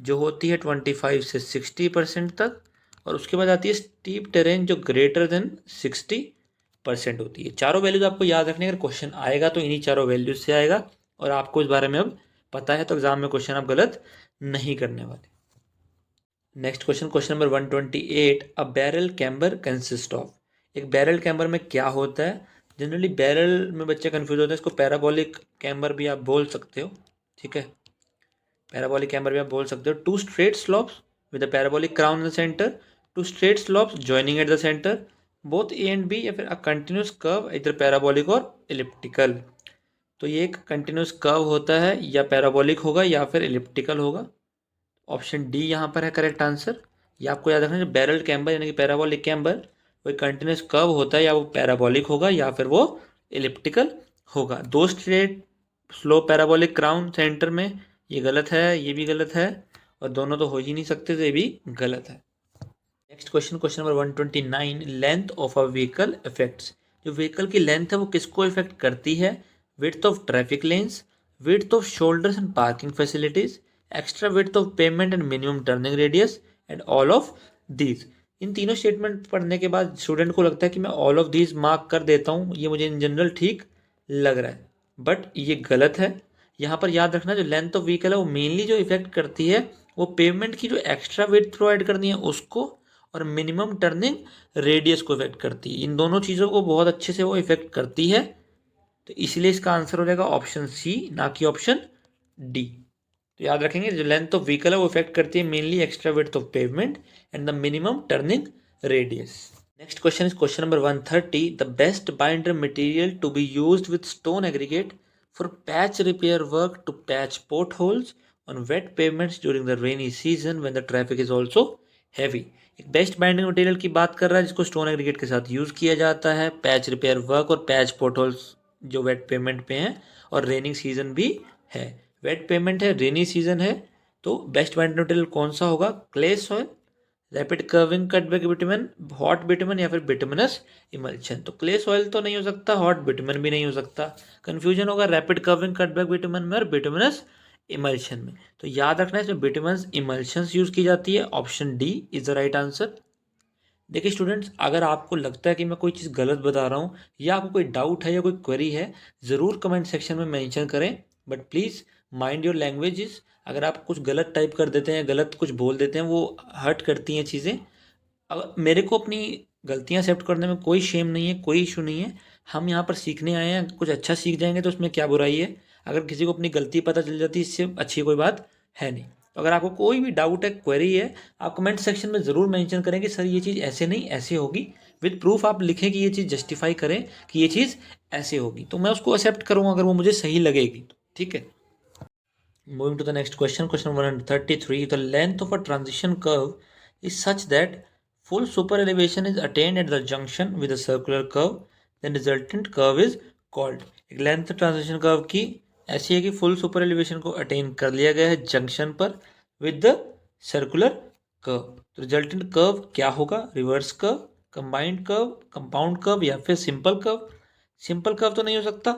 जो होती है 25 से 60% तक। और उसके बाद आती है स्टीप टेरेन, जो ग्रेटर देन 60% होती है। चारों वैल्यूज आपको याद रखने, अगर क्वेश्चन आएगा तो इन्हीं चारों वैल्यूज से आएगा, और आपको इस बारे में अब पता है, तो एग्जाम में क्वेश्चन आप गलत नहीं करने वाले। Next question, question number 128, a barrel camber consist of. एक बैरल कैम्बर में क्या होता है? जनरली बैरल में बच्चे कंफ्यूज होते हैं, इसको पैराबोलिक कैम्बर भी आप बोल सकते हो, ठीक है, पैराबोलिक कैम्बर भी आप बोल सकते हो। Two straight slopes with a parabolic crown in the centre, two straight slopes joining at the centre, both A and B, या फिर अ कंटिन्यूस कर्व इधर पैराबोलिक और इलिप्टिकल। तो ये एक कंटिन्यूस कर्व होता है, या पैराबोलिक होगा या फिर इलिप्टिकल होगा। ऑप्शन डी यहाँ पर है करेक्ट आंसर। ये आपको याद रखना है, जो बैरल कैम्बर यानी कि पैराबोलिक कैम्बर, वो कंटिन्यूस कर्व होता है, या वो पैराबोलिक होगा या फिर वो इलिप्टिकल होगा। दो straight slow parabolic crown centre में, ये गलत है, ये भी गलत है, और दोनों तो हो ही नहीं सकते, तो ये भी गलत है। Next question, question number 129, length of a vehicle affects. जो व्हीकल की लेंथ है वो किसको इफेक्ट करती है? Width of traffic lanes, width of shoulders and parking facilities, extra width of pavement and minimum turning radius, and all of these. इन तीनों स्टेटमेंट पढ़ने के बाद स्टूडेंट को लगता है कि मैं ऑल ऑफ दीज मार्क कर देता हूँ, ये मुझे इन जनरल ठीक लग रहा है, बट ये गलत है। यहाँ पर याद रखना, जो लेंथ ऑफ व्हीकल है वो मेनली जो इफेक्ट करती है वो पेमेंट की जो एक्स्ट्रा विड्थ प्रोवाइड करनी है उसको, और मिनिमम टर्निंग रेडियस को इफेक्ट करती है। इन दोनों चीज़ों को बहुत अच्छे से वो इफेक्ट करती है, तो इसलिए इसका आंसर हो जाएगा ऑप्शन सी, ना कि ऑप्शन डी। तो याद रखेंगे, जो लेंथ ऑफ व्हीकल है वो इफेक्ट करती है mainly extra width of pavement and the minimum turning radius. Next question is question number 130, the best binder material to be used with stone aggregate for patch repair work to patch pot holes on wet pavements during the rainy season when the traffic is also heavy. एक बेस्ट बाइंडिंग मटेरियल की बात कर रहा है जिसको स्टोन एग्रीगेट के साथ यूज किया जाता है पैच रिपेयर वर्क और पैच पोर्ट होल्स जो वेट पेमेंट पे हैं, और रेनिंग सीजन भी है। वेट पेमेंट है, रेनी सीजन है, तो बेस्ट बाइंडिंग मटेरियल कौन सा होगा? Clay soil, rapid curving cutback bitumen, hot bitumen, या फिर बिटुमिनस इमल्शन। तो क्ले सॉइल तो नहीं हो सकता, हॉट बिटुमेन भी नहीं हो सकता, कंफ्यूजन होगा रैपिड कर्विंग कटबैक बिटुमेन में और बिटुमिनस इमल्शन में। तो याद रखना है इसमें बिटुमिनस इमल्शन यूज की जाती है। Option D is the right answer. देखिए स्टूडेंट्स, अगर आपको लगता है कि मैं कोई चीज़ गलत बता रहा हूँ, या आपको कोई डाउट है या कोई क्वेरी है, ज़रूर कमेंट सेक्शन में मेंशन करें, but please mind your languages. अगर आप कुछ गलत टाइप कर देते हैं, गलत कुछ बोल देते हैं, वो हर्ट करती हैं चीज़ें। अब मेरे को अपनी गलतियाँ एक्सेप्ट करने में कोई शेम नहीं है, कोई इशू नहीं है। हम यहाँ पर सीखने आए हैं, कुछ अच्छा सीख जाएंगे तो उसमें क्या बुराई है। अगर किसी को अपनी गलती पता चल जाती है, इससे अच्छी कोई बात है नहीं। तो अगर आपको कोई भी डाउट है, क्वेरी है, आप कमेंट सेक्शन में ज़रूर मेंशन करें कि सर ये चीज़ ऐसे नहीं ऐसे होगी। विद प्रूफ आप लिखें कि ये चीज़ जस्टिफाई करें कि ये चीज़ ऐसे होगी, तो मैं उसको एक्सेप्ट करूँगा अगर वो मुझे सही लगेगी तो, ठीक है। Moving to the next question, question 133, the length of a transition curve is such that full super elevation is attained at the junction with a circular curve, then resultant curve is called। एक लेंथ ट्रांजिशन कर्व की ऐसी है कि फुल सुपर एलिवेशन को अटेन कर लिया गया है जंक्शन पर विद द सर्कुलर कर्व। तो रिजल्टेंट कर्व क्या होगा? Reverse curve, combined curve, compound curve, या फिर सिंपल कर्व। सिंपल कर्व तो नहीं हो सकता,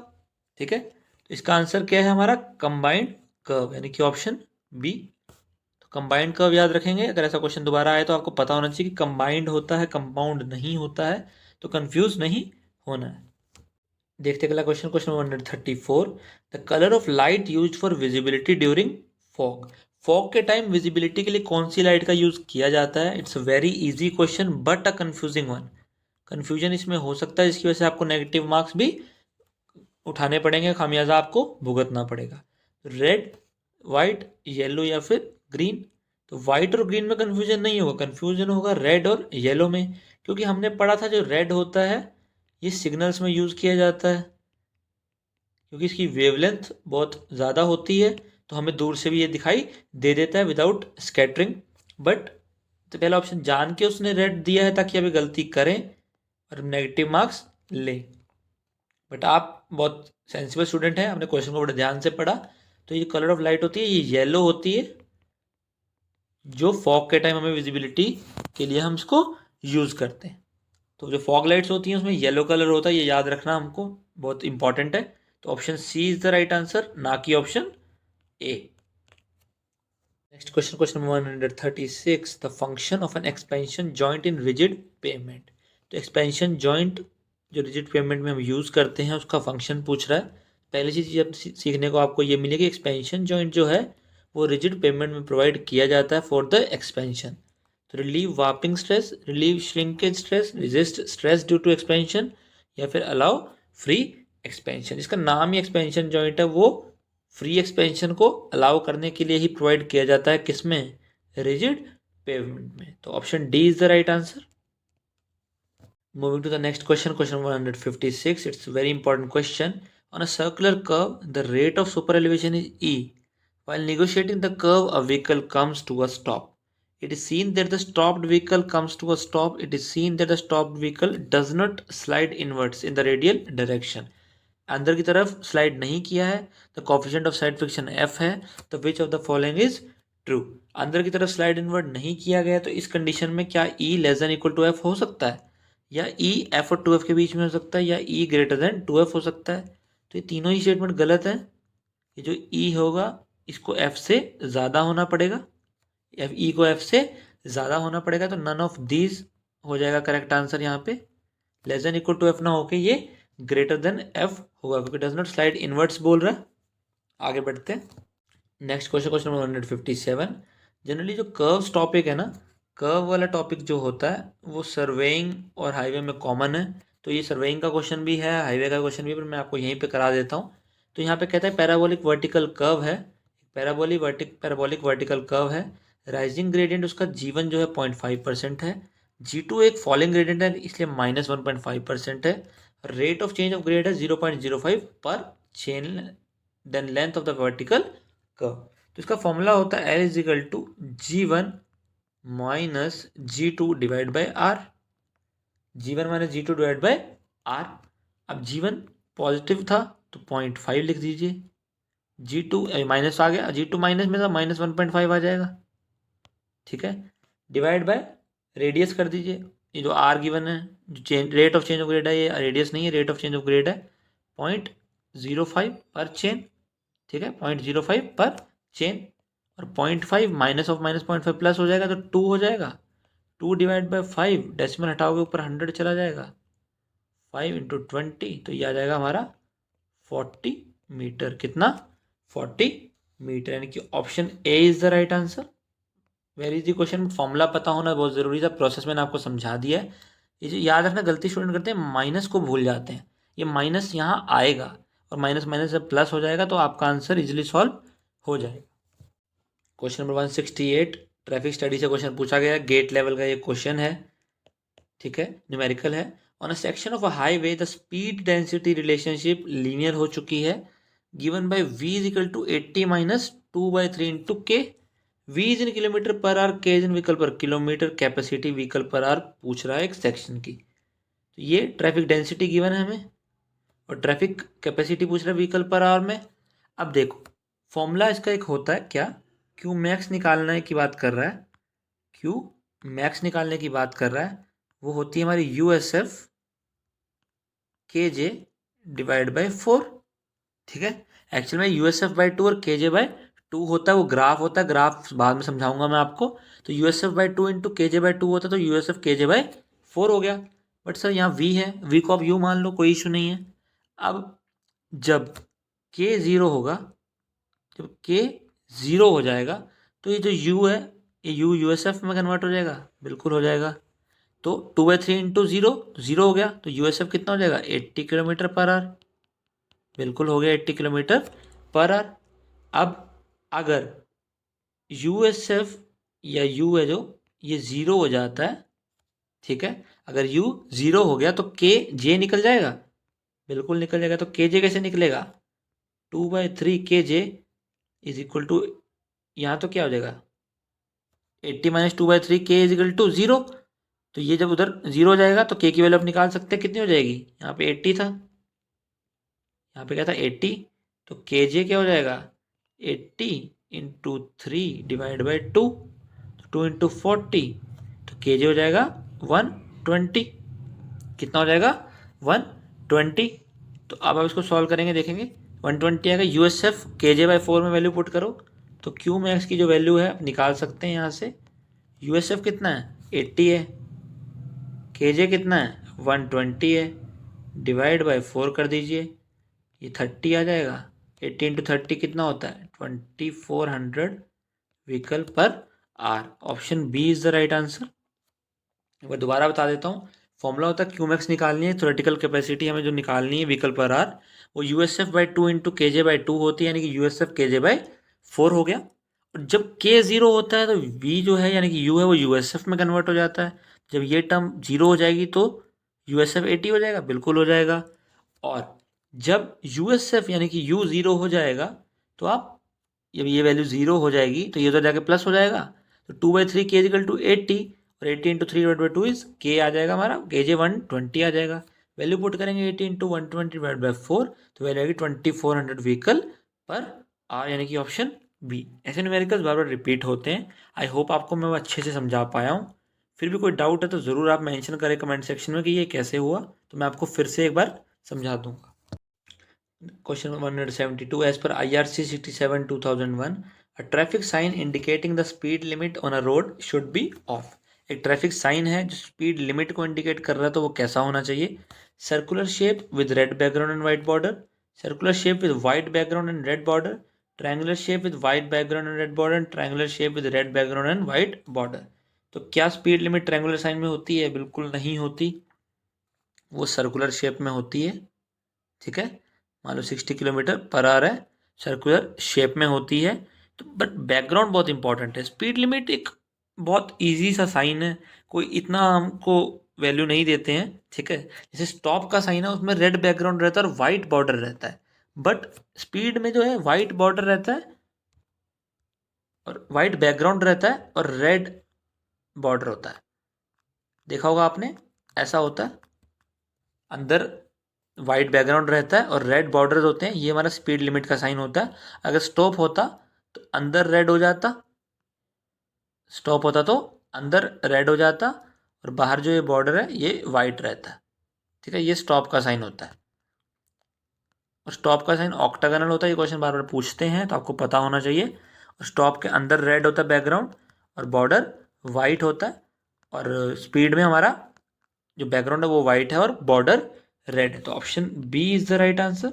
ठीक है, तो इसका आंसर क्या है हमारा? कंबाइंड कर्व, यानी कि ऑप्शन बी। कंबाइंड कर्व याद रखेंगे, अगर ऐसा क्वेश्चन दोबारा आए तो आपको पता होना चाहिए कि कंबाइंड होता है, कंपाउंड नहीं होता है, तो कंफ्यूज नहीं होना है। देखते अगला question, question 134, the colour of light used for visibility during fog. Fog के टाइम विजिबिलिटी के लिए कौन सी लाइट का यूज किया जाता है? It's a very easy question but a confusing one. Confusion इसमें हो सकता है, जिसकी वजह से आपको नेगेटिव मार्क्स भी उठाने पड़ेंगे, खामियाजा आपको भुगतना पड़ेगा। रेड, वाइट, येलो, या फिर ग्रीन। तो वाइट और ग्रीन में कंफ्यूजन नहीं होगा, कंफ्यूजन होगा रेड और येलो में, क्योंकि हमने पढ़ा था जो रेड होता है ये सिग्नल्स में यूज़ किया जाता है, क्योंकि इसकी वेवलेंथ बहुत ज़्यादा होती है, तो हमें दूर से भी ये दिखाई दे देता है विदाउट स्कैटरिंग। बट तो पहला ऑप्शन जान के उसने रेड दिया है ताकि अभी गलती करें और नेगेटिव मार्क्स लें। बट आप बहुत सेंसिबल स्टूडेंट हैं, आपने क्वेश्चन को बड़े ध्यान से पढ़ा। तो ये कलर ऑफ लाइट होती है, ये येलो होती है, जो फॉग के टाइम हमें विजिबिलिटी के लिए हम इसको यूज़ करते हैं। तो जो फॉग लाइट्स होती हैं उसमें येलो कलर होता है, ये याद रखना हमको, बहुत इंपॉर्टेंट है। तो option C is the right answer, ना कि option A. Next question, question number 136, the function of an expansion joint in rigid pavement. तो एक्सपेंशन जॉइंट जो रिजिड पेमेंट में हम यूज़ करते हैं उसका फंक्शन पूछ रहा है। पहली चीज़ अब सीखने को आपको ये मिलेगी, एक्सपेंशन जॉइंट जो है वो रिजिड पेमेंट में प्रोवाइड किया जाता है फॉर द एक्सपेंशन। तो relieve warping stress, relieve shrinkage stress, resist stress due to expansion, या फिर अलाउ फ्री एक्सपेंशन। इसका नाम ही एक्सपेंशन जॉइंट है, वो फ्री एक्सपेंशन को अलाउ करने के लिए ही प्रोवाइड किया जाता है, किसमें, रिजिड पेमेंट में। तो option D is the right answer. Moving to the next question, question 156. It's a very important question. On a circular curve, the rate of super elevation is E. While negotiating the curve, a vehicle comes to a stop. It is seen that the stopped vehicle comes to a stop. It is seen that the stopped vehicle does not slide inwards in the radial direction. अंदर की तरफ स्लाइड नहीं किया है, the coefficient of side friction F है, तो विच of the following is true. अंदर की तरफ स्लाइड इनवर्ड नहीं किया गया, तो इस कंडीशन में क्या E less than equal to F हो सकता है, या ई एफ और टू एफ के बीच में हो सकता है, या E greater than two F हो सकता है। तो ये तीनों ही स्टेटमेंट गलत है। ये जो ई होगा इसको एफ से ज़्यादा होना पड़ेगा, एफ ई को एफ से ज़्यादा होना पड़ेगा, तो नन ऑफ दीज हो जाएगा करेक्ट आंसर यहाँ पे। Less than equal to F ना होके ये ग्रेटर देन एफ होगा, क्योंकि डज नॉट स्लाइड इनवर्ट्स बोल रहा है। आगे बढ़ते हैं, next question, question number 157। Generally जो कर्व्स टॉपिक है ना, कर्व वाला टॉपिक जो होता है वो सर्वेइंग और हाईवे में कॉमन है। तो ये सर्वेइंग का क्वेश्चन भी है, हाईवे का क्वेश्चन भी, पर मैं आपको यहीं पे करा देता हूँ। तो यहाँ पे कहता है पैराबोलिक वर्टिकल कर्व है, पैराबोलिक वर्टिकल कर्व है, राइजिंग ग्रेडियंट उसका जीवन जो है 0.5% है, G2 एक फॉलिंग ग्रेडियंट है इसलिए -1.5% है, rate of change of grade है 0.05 per chain, then length of the vertical curve. तो इसका फॉर्मूला होता है L equal to G1 minus G2 divide by R, G1 minus G2 divide by R। अब G1 पॉजिटिव था तो 0.5 लिख दीजिए, G2 माइनस आ गया, G2 माइनस में था -1.5 आ जाएगा, ठीक है, डिवाइड बाय रेडियस कर दीजिए। ये जो आर गिवन है, जो change rate of change of grade है, ये रेडियस नहीं है, rate of change of grade है 0.05 पर चेन, ठीक है, 0.05 पर चेन। और 0.5 माइनस ऑफ माइनस 0.5 प्लस हो जाएगा तो 2 हो जाएगा, 2 डिवाइड बाई 5, डेसिमल हटाओगे ऊपर 100 चला जाएगा, 5 इंटू 20, तो ये आ जाएगा हमारा 40 मीटर। कितना, 40 मीटर, यानी कि option A is the right answer. Very easy question, formula पता होना बहुत ज़रूरी था, प्रोसेस मैंने आपको समझा दिया है। ये जो याद रखना गलती स्टूडेंट करते हैं, माइनस को भूल जाते हैं, ये माइनस यहाँ आएगा और माइनस माइनस जब प्लस हो जाएगा तो आपका आंसर इजीली सॉल्व हो जाएगा। क्वेश्चन नंबर 168, ट्रैफिक स्टडी से क्वेश्चन पूछा गया है, गेट लेवल का ये क्वेश्चन है, ठीक है, न्यूमेरिकल है। On a section of a highway the speed density relationship linear हो चुकी है, given by v is equal to 80 minus 2/3 into K. v is in kilometre per hour, K is in vehicle per kilometre, capacity vehicle per hour पूछ रहा है एक सेक्शन की। तो ये ट्रैफिक डेंसिटी गिवन है हमें और ट्रैफिक कैपेसिटी पूछ रहा है व्हीकल पर आवर में। अब देखो फॉर्मूला इसका एक होता है क्या, क्यू मैक्स निकालने की बात कर रहा है, क्यू मैक्स निकालने की बात कर रहा है, वो होती है हमारी यू एस एफ के जे डिवाइड बाई 4, ठीक है। एक्चुअल में यू एस एफ बाई 2 और के जे बाई 2 होता है, वो ग्राफ होता है, ग्राफ बाद में समझाऊंगा मैं आपको। तो U S F by 2 into के जे बाई 2 होता है, तो यू एस एफ के जे बाई 4 हो गया। बट सर यहाँ वी है, वी को आप यू मान लो, कोई इशू नहीं है। अब जब के ज़ीरो होगा, जब के ज़ीरो हो जाएगा तो ये जो यू है, ये यू एस एफ में कन्वर्ट हो जाएगा, बिल्कुल हो जाएगा। तो 2/3 इंटू ज़ीरो, तो ज़ीरो हो गया, तो यू एस एफ कितना हो जाएगा, 80 किलोमीटर पर आवर, बिल्कुल हो गया 80 किलोमीटर पर आवर। अब अगर यू एस एफ या यू है जो ये ज़ीरो हो जाता है, ठीक है, अगर यू ज़ीरो हो गया तो के जे निकल जाएगा, बिल्कुल निकल जाएगा। तो के जे कैसे निकलेगा, 2/3 के जे इज इक्वल टू, यहाँ तो क्या हो जाएगा 80 माइनस 2/3 के इज इक्वल टू 0। तो ये जब उधर 0 हो जाएगा तो के की वैल्यू आप निकाल सकते हैं, कितनी हो जाएगी, यहाँ पे 80 था, यहाँ पे क्या था 80, तो केजे क्या हो जाएगा 80 इंटू 3 डिवाइड बाई 2, 2 इंटू 40, तो केजे हो जाएगा 120। कितना हो जाएगा 120। तो अब आप इसको सॉल्व करेंगे, देखेंगे 120 आएगा। यूएसएफ केजे बाई 4 में वैल्यू पुट करो तो क्यू मैक्स की जो वैल्यू है आप निकाल सकते हैं यहाँ से। यूएसएफ कितना है 80 है, केजे कितना है 120 है, डिवाइड बाई 4 कर दीजिए, ये 30 आ जाएगा। 80 इंटू 30 कितना होता है 2400 vehicle per hour. Option B is the right answer. एक बार दोबारा बता देता हूँ, फॉर्मूला होता है क्यूमैक्स निकालनी है, थ्योरेटिकल कैपेसिटी हमें जो निकालनी है व्हीकल पर आर, वो USF by 2 into KJ by 2 होती है, यानी कि यूएसएफ केजे बाई 4 हो गया। और जब के जीरो होता है तो वी जो है यानी कि यू है वो यूएसएफ में कन्वर्ट हो जाता है। जब ये टर्म जीरो हो जाएगी तो यूएसएफ 80 हो जाएगा, बिल्कुल हो जाएगा। और जब यूएसएफ यानी कि यू जीरो हो जाएगा तो आप, जब ये वैल्यू जीरो हो जाएगी तो ये तो जाके प्लस हो जाएगा, तो 2/3 के इजिकल टू 80, और 80 इंटू 3/2 इज के आ जाएगा हमारा, केजे 120 आ जाएगा। वैल्यू पुट करेंगे 80 इंटू 120/4, तो वैल्यू आएगी 2400 व्हीकल पर आर, यानी कि ऑप्शन बी। ऐसे न्यूमेरिकल्स बार बार रिपीट होते हैं। आई होप आपको मैं वो अच्छे से समझा पाया हूँ। फिर भी कोई डाउट है तो ज़रूर आप मेंशन करें कमेंट सेक्शन में कि ये कैसे हुआ, तो मैं आपको फिर से एक बार समझा दूंगा। Question 172. As per IRC 67/2001, a traffic sign indicating the speed limit on a road should be off. एक ट्रैफिक साइन है जो स्पीड लिमिट को इंडिकेट कर रहा है, तो वो कैसा होना चाहिए? Circular shape with red background and white border, circular shape with white background and red border, triangular shape with white background and red border, triangular shape with red background and white border. तो क्या स्पीड लिमिट ट्रायंगुलर साइन में होती है? बिल्कुल नहीं होती, वो सर्कुलर शेप में होती है। ठीक है, मान लो 60 किलोमीटर पर आवर है, सर्कुलर शेप में होती है। तो बट बैकग्राउंड बहुत इंपॉर्टेंट है। स्पीड लिमिट एक बहुत इजी सा साइन है, कोई इतना हमको वैल्यू नहीं देते हैं। ठीक है, जैसे स्टॉप का साइन है उसमें रेड बैकग्राउंड रहता है और वाइट बॉर्डर रहता है, बट स्पीड में जो है वाइट बॉर्डर रहता है और वाइट बैकग्राउंड रहता है और रेड बॉर्डर होता है। देखा होगा आपने, ऐसा होता है, अंदर वाइट बैकग्राउंड रहता है और रेड बॉर्डर होते हैं, ये हमारा स्पीड लिमिट का साइन होता है। अगर स्टॉप होता तो अंदर रेड हो जाता, स्टॉप होता तो अंदर रेड हो जाता, और बाहर जो ये बॉर्डर है ये वाइट रहता है। ठीक है, ये स्टॉप का साइन होता है। और स्टॉप का साइन ऑक्टागोनल होता है, ये क्वेश्चन बार बार पूछते हैं तो आपको पता होना चाहिए। और स्टॉप के अंदर रेड होता है बैकग्राउंड और बॉर्डर वाइट होता है, और स्पीड में हमारा जो बैकग्राउंड है वो वाइट है और बॉर्डर रेड है। तो option B is the right answer.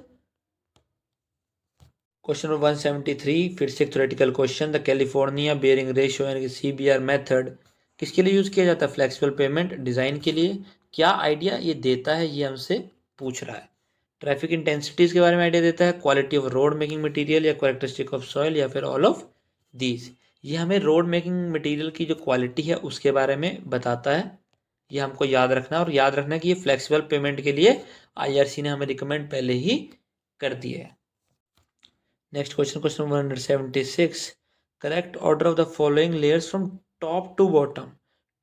Question number 173, फिर से एक theoretical question. The California bearing ratio यानी कि CBR मेथड किसके लिए यूज़ किया जाता है? फ्लेक्सिबल पेमेंट डिज़ाइन के लिए। क्या आइडिया ये देता है, ये हमसे पूछ रहा है। ट्रैफिक इंटेंसिटीज़ के बारे में आइडिया देता है, quality of road making material या कैरेक्टरिस्टिक ऑफ सॉइल, या फिर ऑल ऑफ दीज। ये हमें रोड मेकिंग मटेरियल की जो क्वालिटी है उसके बारे में बताता है। ये हमको याद रखना है, और याद रखना है कि ये फ्लेक्सिबल पेमेंट के लिए IRC ने हमें रिकमेंड पहले ही कर दिया है। Next question, question 176, correct order of the following layers from top to bottom.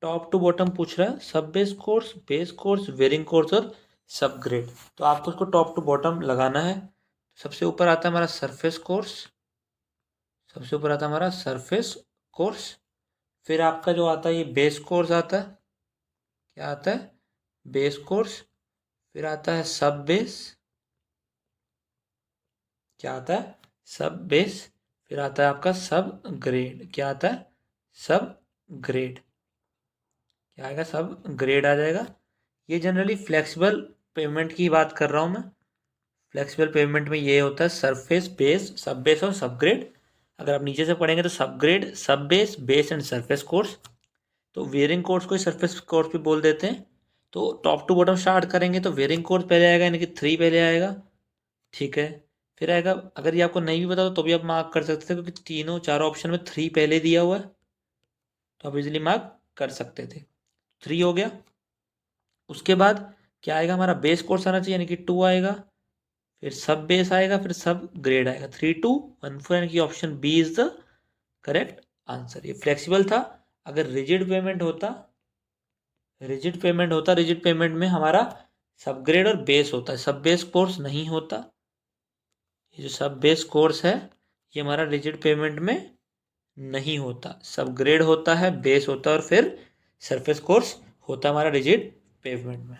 Top to bottom पूछ रहा है, सब बेस कोर्स, वेरिंग कोर्स और सब ग्रेड। तो आपको उसको टॉप टू बॉटम लगाना है। सबसे ऊपर आता है हमारा सरफेस कोर्स, सबसे ऊपर आता है हमारा सरफेस कोर्स। फिर आपका जो आता है ये बेस कोर्स आता है, क्या आता है? Base course. फिर आता है सब बेस, क्या आता है? सब बेस। फिर आता है आपका सब ग्रेड, क्या आता है? सब ग्रेड। क्या आएगा? सब ग्रेड आ जाएगा। ये जनरली फ्लेक्सिबल पेमेंट की बात कर रहा हूँ मैं। फ्लेक्सिबल पेमेंट में ये होता है सरफेस, बेस, सब बेस और सब ग्रेड। अगर आप नीचे से पढ़ेंगे तो सब ग्रेड, सब base, base and surface course. तो वेयरिंग कोर्स को सरफेस कोर्स भी बोल देते हैं। तो टॉप टू बॉटम स्टार्ट करेंगे तो वेयरिंग कोर्स पहले आएगा, यानी कि 3 पहले आएगा। ठीक है, फिर आएगा, अगर ये आपको नहीं भी पता तो भी आप मार्क कर सकते थे, क्योंकि तीनों चारों ऑप्शन में 3 पहले दिया हुआ है, तो आप इजीली मार्क कर सकते थे। 3 हो गया। उसके बाद क्या आएगा? हमारा बेस कोर्स आना चाहिए, यानी कि 2 आएगा। फिर सब बेस आएगा, फिर सब ग्रेड आएगा। 3 2 1 4, यानी कि option B is the correct answer. ये फ्लेक्सिबल था। अगर रिजिड पेमेंट होता, रिजिड पेमेंट में हमारा सब ग्रेड और बेस होता है, सब बेस कोर्स नहीं होता। ये जो सब बेस कोर्स है ये हमारा रिजिड पेमेंट में नहीं होता, सब ग्रेड होता है, बेस होता है और फिर सरफेस कोर्स होता है हमारा रिजिड पेमेंट में।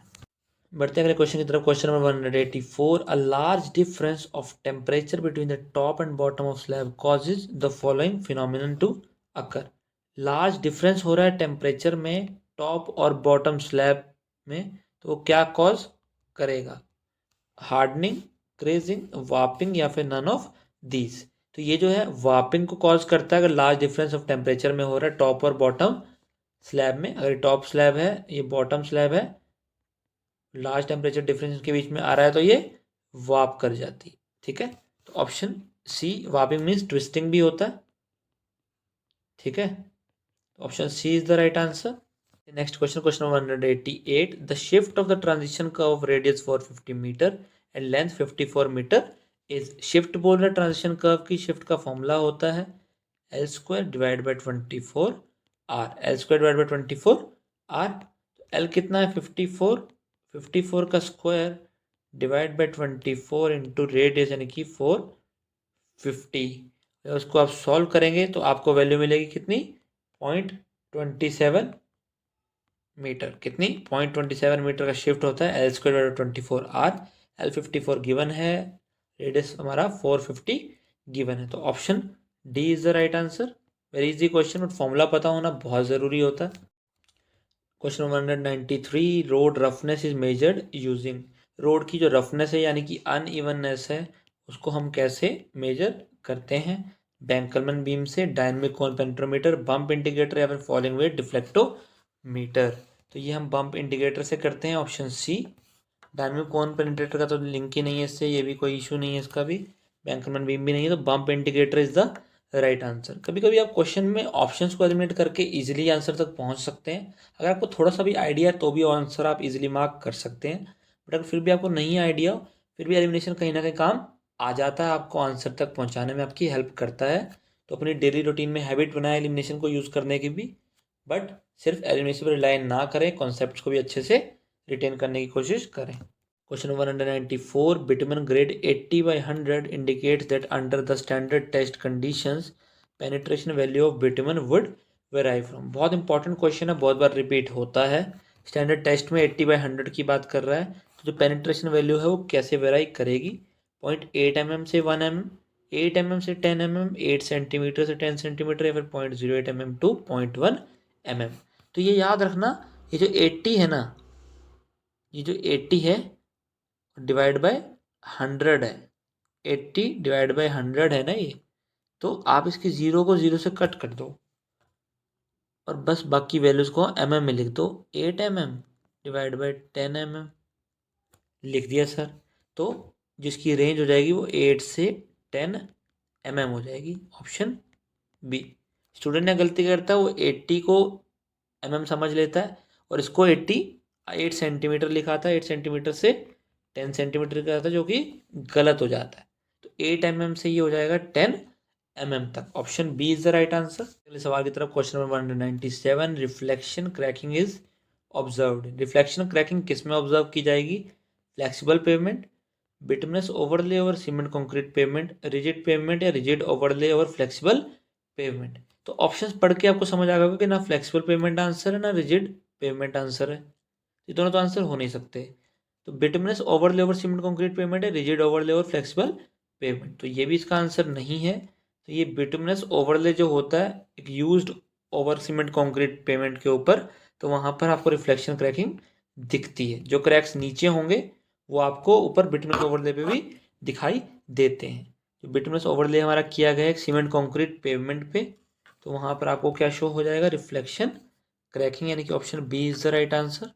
बढ़ते हैं अगले क्वेश्चन की तरफ। Question number 184, a large difference of temperature between the top and bottom of slab causes the following phenomenon to occur. Large difference हो रहा है टेम्परेचर में टॉप और बॉटम स्लैब में, तो वो क्या कॉज करेगा? हार्डनिंग, क्रेजिंग, वार्पिंग या फिर नन ऑफ दीज। तो ये जो है वार्पिंग को कॉज करता है अगर लार्ज डिफरेंस ऑफ टेम्परेचर में हो रहा है टॉप और बॉटम स्लैब में। अगर टॉप स्लैब है, ये बॉटम स्लैब है, लार्ज टेम्परेचर डिफरेंस के बीच में आ रहा है तो ये वार्प कर जाती है। ठीक है, तो option C, warping means twisting भी होता है। ठीक है, option C is the right answer. Next question, question number 188, the shift of the transition curve radius 450 metre and length 54 metre is. Shift बोल रहा है, ट्रांजिशन कर्व की शिफ्ट का फॉर्मूला होता है L square divide by 24 R. L square divide by 24 R. L कितना है? 54, 54 का square divide by 24 into radius यानी कि 450। उसको आप सॉल्व करेंगे तो आपको वैल्यू मिलेगी कितनी? 0.27 मीटर। कितनी? 0.27 मीटर का शिफ्ट होता है L square by 24 R. L 54 given है, रेडियस हमारा 450 गिवन है, तो option D is the right answer. Very easy question, but formula पता होना बहुत ज़रूरी होता है। Question number 193, road roughness is measured using. Road की जो रफनेस है यानी कि अनइवननेस है उसको हम कैसे मेजर करते हैं? बैंकलमैन बीम से, डायनेमिक कोण पेंट्रोमीटर, बम्प इंडिकेटर या फिर फॉलिंग वेट डिफ्लेक्टोमीटर। तो ये हम बम्प इंडिकेटर से करते हैं, ऑप्शन सी। डायनेमिक कोण पेंट्रोमीटर का तो लिंक ही नहीं है इससे, ये भी कोई इशू नहीं है इसका भी, बैंकलमैन बीम भी नहीं है, तो bump indicator is the right answer. कभी कभी आप क्वेश्चन में ऑप्शंस को एलिमिनेट करके इजीली आंसर तक पहुंच सकते हैं। अगर आपको थोड़ा सा भी आइडिया है तो भी आंसर आप इजीली मार्क कर सकते हैं, बट अगर फिर भी आपको नहीं आइडिया हो फिर भी एलिमिनेशन कहीं ना कहीं काम आ जाता है, आपको आंसर तक पहुंचाने में आपकी हेल्प करता है। तो अपनी डेली रूटीन में हैबिट बनाए एलिमिनेशन को यूज़ करने की भी, बट सिर्फ एलिमिनेशन पर रिलाई ना करें, कॉन्सेप्ट को भी अच्छे से रिटेन करने की कोशिश करें। Question 194, bitumen grade 80/100 indicates that under the standard test conditions, penetration value of bitumen would vary from। बहुत इंपॉर्टेंट क्वेश्चन है, बहुत बार रिपीट होता है। स्टैंडर्ड टेस्ट में 80/100 की बात कर रहा है, तो जो पेनिट्रेशन वैल्यू है वो कैसे वेराई करेगी? 0.8 mm से 1 mm, 8 mm से 10 mm, 8 सेंटीमीटर से 10 सेंटीमीटर या फिर 0.08 mm टू 0.1 mm। तो ये याद रखना, ये जो 80 है ना, ये जो 80 है डिवाइड बाय 100 है, 80 डिवाइड बाय 100 है ना ये, तो आप इसकी जीरो को जीरो से कट कर दो और बस बाकी वैल्यूज को mm में लिख दो। 8 mm डिवाइड बाय 10 mm लिख दिया सर, तो जिसकी रेंज हो जाएगी वो 8 से 10 mm हो जाएगी, ऑप्शन बी। स्टूडेंट ने गलती करता है, वो 80 को mm समझ लेता है और इसको 8 सेंटीमीटर लिखाता है, 8 सेंटीमीटर से 10 सेंटीमीटर का आता है, जो कि गलत हो जाता है। तो 8 mm से ये हो जाएगा 10 mm तक, option B is the right answer. अगले सवाल की तरफ, question number 197, reflection cracking is observed. Reflection cracking किस में ऑब्जर्व की जाएगी? Flexible pavement, bituminous overlay over cement concrete pavement, rigid pavement या rigid overlay over flexible pavement. तो ऑप्शंस पढ़ के आपको समझ आ गया कि ना फ्लेक्सिबल पेवमेंट आंसर है ना रिजिड पेवमेंट आंसर है, ये दोनों तो आंसर हो नहीं सकते। तो bituminous overlay over cement concrete pavement है, rigid overlay over flexible pavement, तो ये भी इसका आंसर नहीं है। तो ये बिटुमिनस ओवरले जो होता है एक used over cement concrete pavement के ऊपर, तो वहाँ पर आपको रिफ्लेक्शन क्रैकिंग दिखती है। जो क्रैक्स नीचे होंगे वो आपको ऊपर बिटुमिनस ओवरले पे भी दिखाई देते हैं। जो बिटुमिनस ओवरले हमारा किया गया है सीमेंट कंक्रीट पेवमेंट पे, तो वहाँ पर आपको क्या शो हो जाएगा? रिफ्लेक्शन क्रैकिंग, यानी कि option B is the right answer.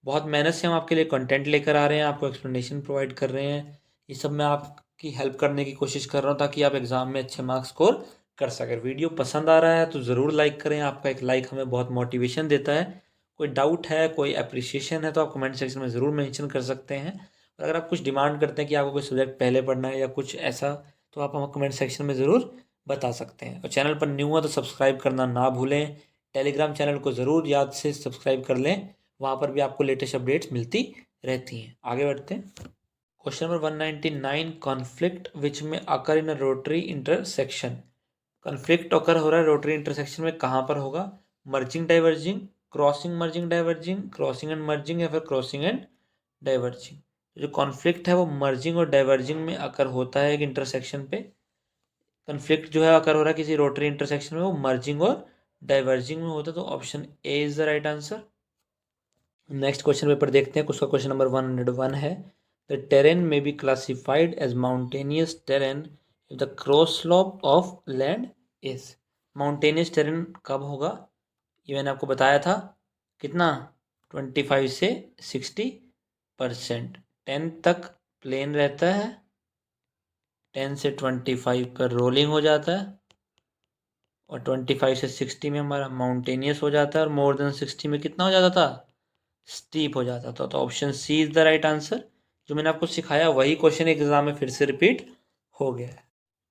बहुत मेहनत से हम आपके लिए कंटेंट लेकर आ रहे हैं, आपको एक्सप्लेनेशन प्रोवाइड कर रहे हैं, ये सब मैं आपकी हेल्प करने की कोशिश कर रहा हूँ ताकि आप एग्ज़ाम में अच्छे मार्क्स स्कोर कर सकें। वीडियो पसंद आ रहा है तो ज़रूर लाइक करें, आपका एक लाइक हमें बहुत मोटिवेशन देता है। कोई डाउट है, कोई अप्रिसिएशन है तो आप कमेंट सेक्शन में ज़रूर मेंशन कर सकते हैं। और अगर आप कुछ डिमांड करते हैं कि आपको कोई सब्जेक्ट पहले पढ़ना है या कुछ ऐसा, तो आप हमें कमेंट सेक्शन में ज़रूर बता सकते हैं। और चैनल पर न्यू है तो सब्सक्राइब करना ना भूलें। टेलीग्राम चैनल को ज़रूर याद से सब्सक्राइब कर लें, वहाँ पर भी आपको लेटेस्ट अपडेट्स मिलती रहती हैं। आगे बढ़ते हैं। क्वेश्चन नंबर 199, कॉन्फ्लिक्ट विच में अकर इन अ रोटरी इंटरसेक्शन। कॉन्फ्लिक्ट अकर हो रहा है रोटरी इंटरसेक्शन में, कहाँ पर होगा? Merging diverging, crossing merging diverging, crossing and merging, या फिर क्रॉसिंग एंड डाइवर्जिंग। जो कॉन्फ्लिक्ट है वो मर्जिंग और डाइवर्जिंग में अकर होता है एक इंटरसेक्शन पे। कॉन्फ्लिक्ट जो है अकर हो रहा है किसी रोटरी इंटरसेक्शन में, वो मर्जिंग और डाइवर्जिंग में होता है, तो option A is the right answer. Next question paper देखते हैं, उसका क्वेश्चन नंबर 101 है, the terrain may be classified as mountainous terrain if the cross slope of land is. Mountainous terrain कब होगा? ये मैंने आपको बताया था, कितना? 25 से 60%। 10 तक प्लेन रहता है, 10 से 25 पर रोलिंग हो जाता है, और 25 से 60 में हमारा माउंटेनियस हो जाता है, और मोर देन 60 में कितना हो जाता था? स्टीप हो जाता था। तो option C is the right answer. जो मैंने आपको सिखाया वही क्वेश्चन एग्जाम में फिर से रिपीट हो गया है।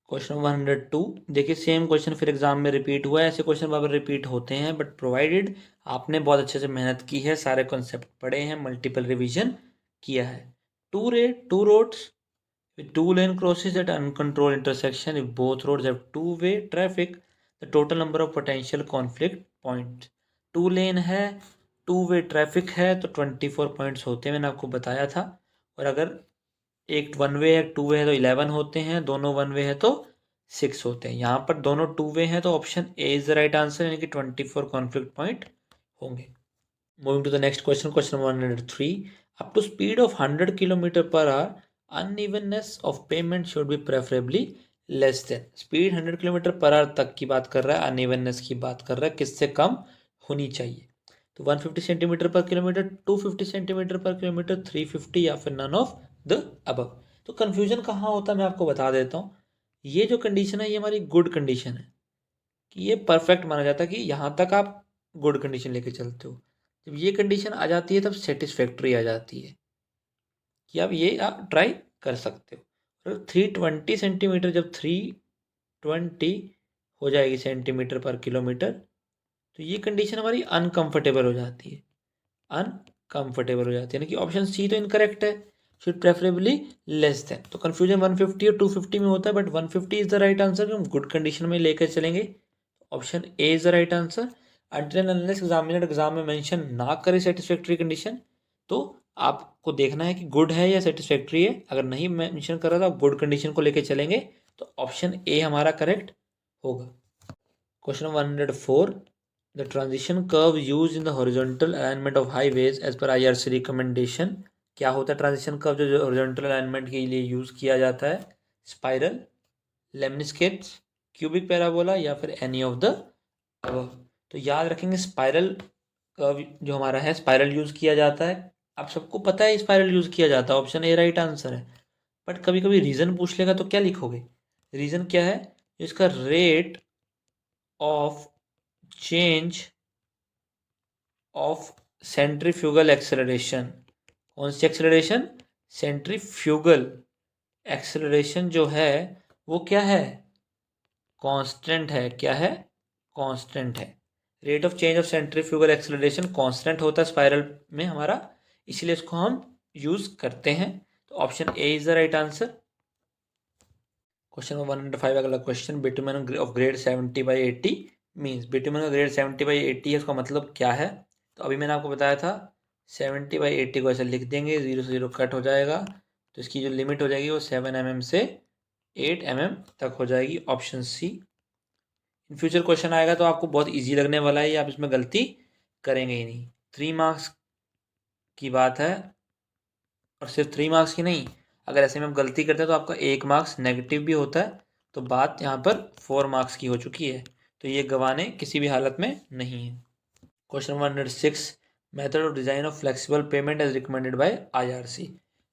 क्वेश्चन 102, देखिए सेम क्वेश्चन फिर एग्जाम में रिपीट हुआ है। ऐसे क्वेश्चन बार बार रिपीट होते हैं, बट प्रोवाइडेड आपने बहुत अच्छे से मेहनत की है, सारे कॉन्सेप्ट पढ़े हैं, मल्टीपल रिवीजन किया है। Two roads with two lane crosses at uncontrolled intersection, if both roads have two-way traffic, the total number of potential conflict points। Two lane है, टू वे ट्रैफिक है, तो 24 पॉइंट्स होते हैं, मैंने आपको बताया था। और अगर एक वन वे है, टू वे है, तो 11 होते हैं, दोनों वन वे है तो 6 होते हैं। यहाँ पर दोनों टू वे हैं, तो option A is the right answer, यानी कि 24 कॉन्फ्लिक्ट पॉइंट होंगे। Moving to the next question, question 103, up to speed of 100 kilometre per hour unevenness of pavement should be preferably less than. Speed 100 kilometre per hour तक की बात कर रहा है, अनइवननेस की बात कर रहा है, किससे कम होनी चाहिए? तो 150 सेंटीमीटर पर किलोमीटर, 250 सेंटीमीटर पर किलोमीटर, 350, या फिर नन ऑफ द अबव। तो कन्फ्यूजन कहाँ होता है मैं आपको बता देता हूँ। ये जो कंडीशन है ये हमारी गुड कंडीशन है, कि ये परफेक्ट माना जाता है कि यहाँ तक आप गुड कंडीशन लेके चलते हो। जब ये कंडीशन आ जाती है तब सेटिस्फैक्ट्री आ जाती है, कि आप ट्राई कर सकते हो। और 320 सेंटीमीटर, जब 320 हो जाएगी सेंटीमीटर पर किलोमीटर, तो ये कंडीशन हमारी अनकंफर्टेबल हो जाती है, अनकंफर्टेबल हो जाती है, यानी कि ऑप्शन सी तो इनकरेक्ट है, शुड प्रेफरेबली लेस देन। तो कंफ्यूजन 150 और 250 में होता है, but 150 is the right answer, हम गुड कंडीशन में लेकर चलेंगे। Option A is the right answer. Until unless examiner exam में मेंशन ना करे सेटिस्फैक्ट्री कंडीशन, तो आपको देखना है कि गुड है या सेटिस्फैक्ट्री है। अगर नहीं मेंशन कर रहा तो आप गुड कंडीशन को लेके चलेंगे, तो ऑप्शन ए हमारा करेक्ट होगा। Question 104, the transition curve use in the horizontal alignment of highways as per IRC recommendation. क्या होता है ट्रांजिशन कर्व जो हॉरिजॉन्टल अलाइनमेंट के लिए यूज किया जाता है? स्पाइरल, लेमनिस्केट्स, क्यूबिक पैराबोला, या फिर एनी ऑफ द अबव। तो याद रखेंगे स्पाइरल कर्व जो हमारा है, स्पाइरल यूज किया जाता है। आप सबको पता है स्पाइरल यूज किया जाता है, ऑप्शन ए राइट आंसर है। बट कभी कभी रीजन पूछ लेगा तो क्या लिखोगे? रीजन क्या है? इसका rate of change of centrifugal acceleration. कौन सी एक्सेलरेशन? सेंट्रीफ्यूगल एक्सेलरेशन जो है वो क्या है? कांस्टेंट है। क्या है? कांस्टेंट है। Rate of change of centrifugal acceleration constant होता है स्पाइरल में हमारा, इसलिए इसको हम यूज करते हैं। तो option A is the right answer. Question 105 अगला question, bitumen of grade 70/80 means. Bitumen का ग्रेड 70/80 है, उसका मतलब क्या है? तो अभी मैंने आपको बताया था 70/80 को ऐसे लिख देंगे, 0 से 0 कट हो जाएगा, तो इसकी जो लिमिट हो जाएगी वो 7 mm से 8 mm तक हो जाएगी, option C. In future question आएगा तो आपको बहुत इजी लगने वाला है, ये आप इसमें गलती करेंगे ही नहीं। 3 मार्क्स की बात है, और सिर्फ 3 मार्क्स की नहीं, अगर ऐसे में आप गलती करते हैं तो आपका 1 मार्क्स नेगेटिव भी होता है, तो बात यहाँ पर 4 मार्क्स की हो चुकी है, तो ये गंवाने किसी भी हालत में नहीं है। Question 106, method of design of flexible pavement as recommended by IRC.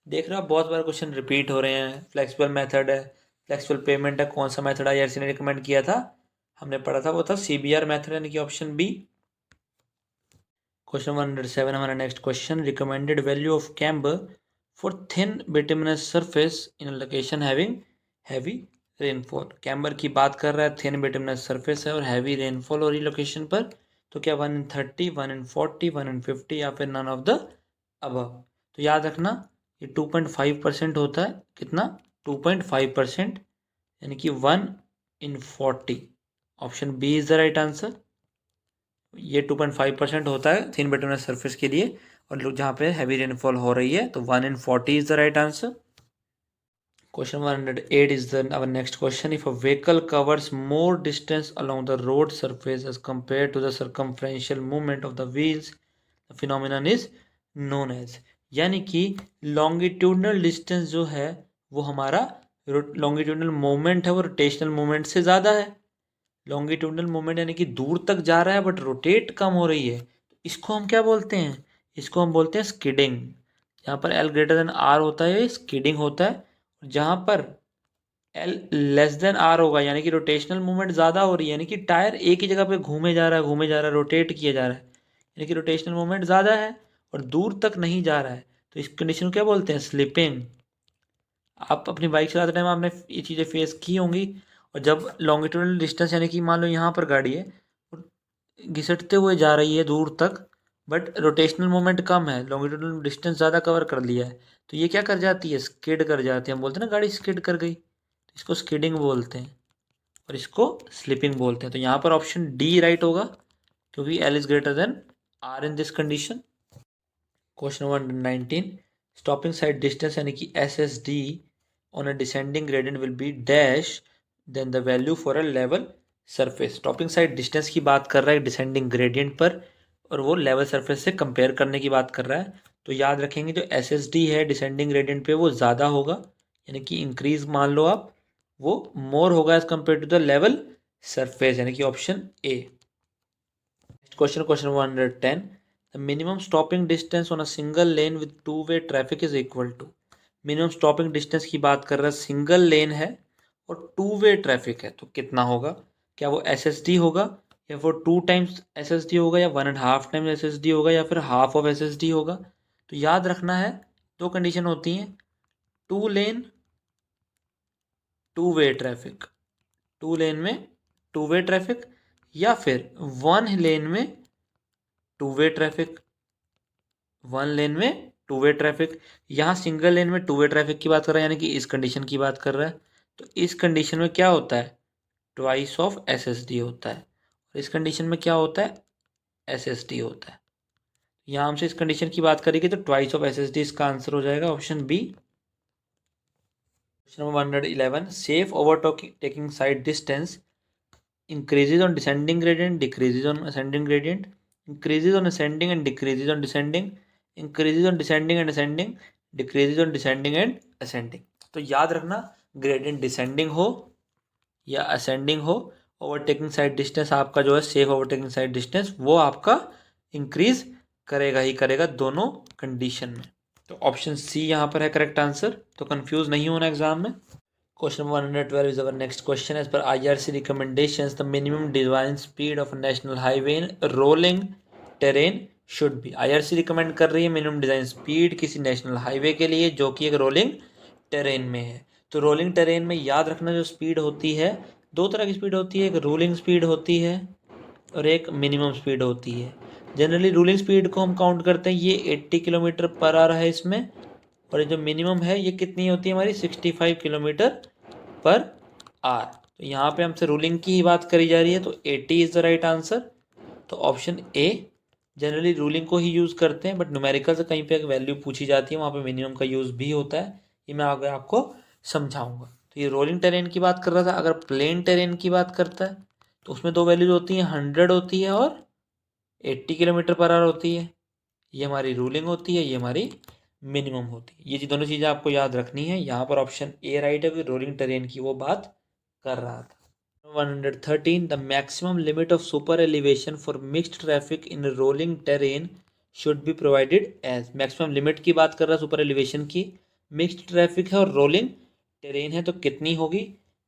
देख रहे हो बहुत बार क्वेश्चन रिपीट हो रहे हैं, फ्लेक्सिबल मेथड है, फ्लेक्सिबल पेमेंट है, कौन सा मेथड आईआरसी ने रिकमेंड किया था? हमने पढ़ा था वो था सीबीआर मेथड, यानी कि ऑप्शन बी। क्वेश्चन 107 हमारा next question, recommended value of camber for thin bituminous surface in location having heavy rainfall. Camber की बात कर रहा है, थिन बिटुमिनस सरफेस है और हैवी रेनफॉल हो रही लोकेशन पर, तो क्या 1/30, 1/40, 1/50, या फिर नन ऑफ द अबव। तो याद रखना ये 2.5% होता है। कितना? 2.5%, यानी कि 1/40। Option B is the right answer. ये 2.5% होता है थिन बिटुमिनस सरफेस के लिए, और जहाँ पे हैवी रेनफॉल हो रही है, तो 1/40 is the right answer. Question 108 is our next question. If a vehicle covers more distance along the road surface as compared to the circumferential movement of the wheels, the phenomenon is known as। यानी कि longitudinal distance जो है वो हमारा longitudinal movement है, वो rotational movement से ज़्यादा है। longitudinal movement यानी कि दूर तक जा रहा है बट रोटेट कम हो रही है, इसको हम क्या बोलते हैं? इसको हम बोलते हैं स्किडिंग। यहाँ पर L ग्रेटर देन R होता है, स्किडिंग होता है। जहाँ पर L लेस देन R होगा, यानी कि रोटेशनल मूवमेंट ज़्यादा हो रही है, यानी कि टायर एक ही जगह पे घूमे जा रहा है, घूमे जा रहा है, रोटेट किया जा रहा है, यानी कि रोटेशनल मूवमेंट ज़्यादा है और दूर तक नहीं जा रहा है, तो इस कंडीशन को क्या बोलते हैं? स्लिपिंग। आप अपनी बाइक चलाते टाइम आपने ये चीज़ें फेस की होंगी। और जब लॉन्गिट्यूडनल डिस्टेंस, यानी कि मान लो यहाँ पर गाड़ी है और घिसटते हुए जा रही है दूर तक, बट रोटेशनल मोमेंट कम है, लॉन्गिट्यूडनल डिस्टेंस ज़्यादा कवर कर लिया है, तो ये क्या कर जाती है? स्किड कर जाती है। हम बोलते हैं ना गाड़ी स्किड कर गई, तो इसको स्किडिंग बोलते हैं और इसको स्लिपिंग बोलते हैं। तो यहाँ पर ऑप्शन डी राइट होगा, क्योंकि L is greater than R in this condition. Question number 19, stopping sight distance यानी कि S S D on a descending gradient will be dash than the value for a level surface. Stopping sight distance की बात कर रहा है डिसेंडिंग ग्रेडियंट पर, और वो लेवल सरफेस से कंपेयर करने की बात कर रहा है। तो याद रखेंगे जो एस एस डी है डिसेंडिंग ग्रेडियंट पे वो ज़्यादा होगा, यानी कि इंक्रीज मान लो आप, वो मोर होगा as compared to the level surface, यानी कि option A. Question 110, the minimum stopping distance on a single lane with two way traffic is equal to. Minimum stopping distance की बात कर रहा है, सिंगल लेन है और टू वे ट्रैफिक है, तो कितना होगा? क्या वो एस एस डी होगा, या वो 2 टाइम्स एस एस डी होगा, या 1.5 टाइम्स एस एस डी होगा, या फिर half of S S D होगा? तो याद रखना है दो कंडीशन होती हैं, two lane to way traffic, two lane में टू वे ट्रैफिक, या फिर वन लेन में टू वे ट्रैफिक, वन लेन में टू वे ट्रैफिक। यहाँ सिंगल लेन में टू वे ट्रैफिक की बात कर रहा है, यानी कि इस कंडीशन की बात कर रहा है। तो इस कंडीशन में क्या होता है? Twice of S S D होता है, और इस कंडीशन में क्या होता है? एस एस डी होता है। यहाँ हमसे इस कंडीशन की बात करेगी तो twice of S S D इसका आंसर हो जाएगा, option B. Question number 111, safe overtaking sight distance increases on descending gradient, decreases on ascending gradient, increases on ascending and decreases on descending, increases on descending and ascending, decreases on descending and ascending। तो याद रखना ग्रेडियंट डिसेंडिंग हो या असेंडिंग हो, ओवरटेकिंग साइड डिस्टेंस आपका जो है सेफ ओवरटेकिंग साइड डिस्टेंस वो आपका इंक्रीज करेगा ही करेगा दोनों कंडीशन में। तो ऑप्शन सी यहाँ पर है करेक्ट आंसर, तो कंफ्यूज नहीं होना एग्जाम में। Question 112 is our next question. As per IRC recommendations, the minimum design speed of a national highway in rolling terrain should be। IRC recommend कर रही है मिनिमम डिज़ाइन स्पीड किसी नेशनल हाईवे के लिए जो कि एक रोलिंग टेरेन में है। तो रोलिंग टेरेन में याद रखना जो स्पीड होती है, दो तरह की स्पीड होती है, एक रूलिंग स्पीड होती है और एक मिनिमम स्पीड होती है। जनरली रूलिंग स्पीड को हम काउंट करते हैं, ये 80 किलोमीटर पर आवर है इसमें, और जो मिनिमम है ये कितनी होती है हमारी? 65 किलोमीटर पर आर। तो यहाँ पे हमसे रूलिंग की ही बात करी जा रही है, तो 80 इज़ द राइट आंसर। तो ऑप्शन ए, जनरली रूलिंग को ही यूज़ करते हैं, बट न्यूमेरिकल से कहीं पे एक वैल्यू पूछी जाती है वहाँ पे मिनिमम का यूज़ भी होता है, ये मैं आगे आपको समझाऊंगा। तो ये रोलिंग टेरेन की बात कर रहा था। अगर प्लेन टेरेन की बात करता है तो उसमें दो वैल्यूज होती हैं, 100 होती है और 80 किलोमीटर पर आवर होती है। ये हमारी रूलिंग होती है, ये हमारी मिनिमम होती है। ये दोनों चीज़ें आपको याद रखनी है। यहाँ पर ऑप्शन ए राइट है, रोलिंग टेरेन की वो बात कर रहा था। 113, the maximum limit of super elevation for mixed traffic in rolling terrain should be provided as. Maximum limit की बात कर रहा है सुपर एलिवेशन की, मिक्स्ड ट्रैफिक है और रोलिंग टेरेन है, तो कितनी होगी?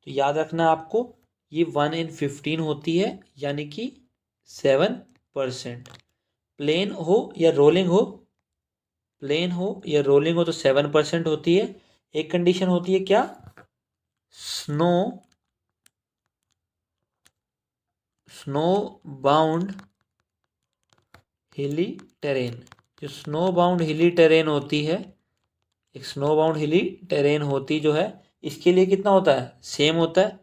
तो याद रखना आपको ये 1/15 होती है, यानी कि 7%। प्लेन हो या रोलिंग हो, प्लेन हो या रोलिंग हो तो 7% होती है। एक कंडीशन होती है क्या? स्नो स्नो बाउंड हिली टेरेन। जो स्नो बाउंड हिली टेरेन होती है एक स्नो बाउंड हिली टेरेन होती जो है, इसके लिए कितना होता है, सेम होता है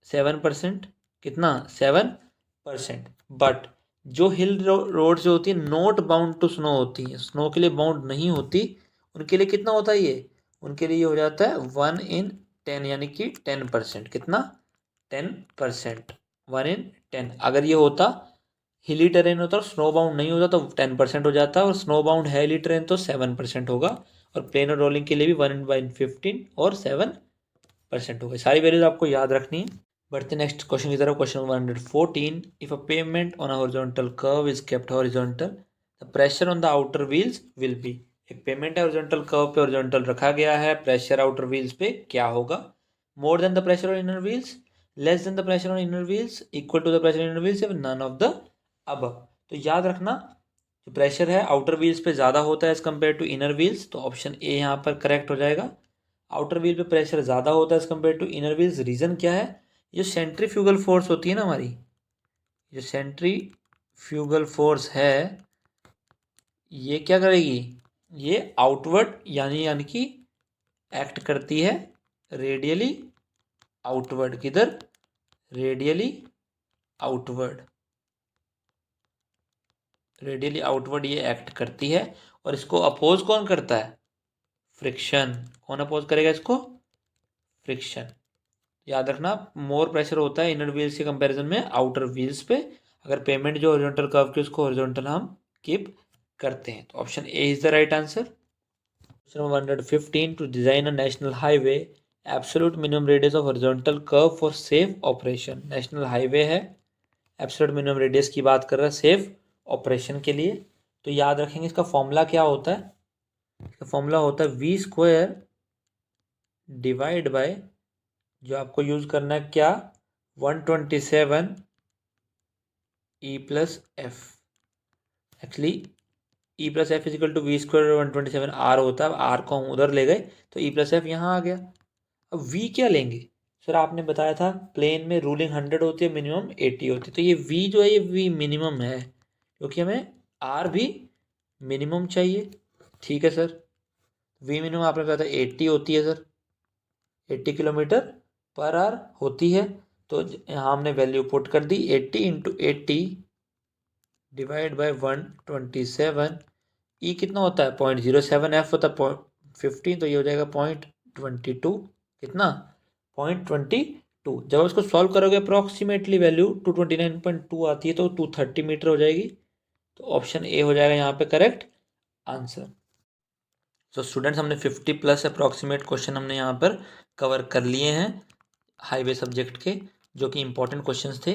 7%, कितना 7%। बट जो हिल रोड जो होती है नॉट बाउंड टू स्नो होती है, स्नो के लिए बाउंड नहीं होती, उनके लिए कितना होता है ये, उनके लिए ये हो जाता है 1/10, यानी कि 10%, कितना 10%, 1/10। अगर ये होता हिली टेरेन होता और स्नो बाउंड नहीं होता तो 10% हो जाता, और स्नो बाउंड है हिली टेरेन तो 7% होगा, और प्लेन और रोलिंग के लिए भी 1/15 और 7% हो गए। सारी वैल्यूज आपको याद रखनी है। बढ़ते नेक्स्ट क्वेश्चन की तरफ। Question 114, if a pavement on a horizontal curve is kept horizontal, the pressure on the outer wheels will be. एक पेमेंट है हॉरिजॉन्टल कर्व पे, हॉरिजॉन्टल रखा गया है, प्रेशर आउटर व्हील्स पे क्या होगा, more than the pressure on inner wheels, less than the pressure on inner wheels, equal to the pressure on inner wheels, या नन ऑफ द अब। तो याद रखना, जो प्रेशर है आउटर व्हील्स पे ज़्यादा होता है as compared to inner wheels, तो ऑप्शन ए यहाँ पर करेक्ट हो जाएगा। आउटर व्हील पे प्रेशर ज़्यादा होता है as compared to inner wheels, reason क्या है, जो सेंट्रीफ्यूगल फोर्स होती है ना हमारी, जो सेंट्रीफ्यूगल फोर्स है ये क्या करेगी, ये आउटवर्ड यानी कि एक्ट करती है रेडियली आउटवर्ड, किधर, रेडियली आउटवर्ड, रेडियली आउटवर्ड ये एक्ट करती है। और इसको अपोज कौन करता है, फ्रिक्शन। कौन अपोज करेगा इसको, फ्रिक्शन। याद रखना, मोर प्रेशर होता है इनर व्हील्स के कंपैरिजन में आउटर व्हील्स पे, अगर पेमेंट जो हॉरिजॉन्टल कर्व की उसको हॉरिजॉन्टल हम कीप करते हैं, तो option A is the right answer. Question number 115, to design a national highway, absolute minimum radius of horizontal curve for safe operation. National highway है, एब्सोल्यूट मिनिमम रेडियस की बात कर रहा है सेफ ऑपरेशन के लिए, तो याद रखेंगे इसका फॉर्मूला क्या होता है, इसका फॉर्मूला होता है v² डिवाइड बाय, जो आपको यूज करना है क्या, 127 E plus F. Actually E plus F is equal to v² 127 R होता है, आर को हम उधर ले गए तो ई प्लस एफ यहाँ आ गया। अब v क्या लेंगे, सर आपने बताया था प्लेन में रूलिंग 100 होती है, मिनिमम 80 होती है, तो ये v जो है ये v मिनिमम है, क्योंकि हमें r भी मिनिमम चाहिए। ठीक है सर, v मिनिमम आपने बताया था 80 होती है सर, 80 किलोमीटर पर आवर होती है, तो यहाँ हमने वैल्यू पुट कर दी 80 × 80 डिवाइड बाय 127। ई कितना होता है 0.07, एफ होता है 15, तो ये हो जाएगा 0.22, कितना 0.22। जब आप इसको सॉल्व करोगे अप्रॉक्सीमेटली वैल्यू 229.2 आती है, तो 230 मीटर हो जाएगी, तो ऑप्शन ए हो जाएगा यहाँ पे करेक्ट आंसर। तो स्टूडेंट्स हमने 50+ अप्रॉक्सीमेट क्वेश्चन हमने यहाँ पर कवर कर लिए हैं हाईवे सब्जेक्ट के, जो कि इंपॉर्टेंट क्वेश्चंस थे।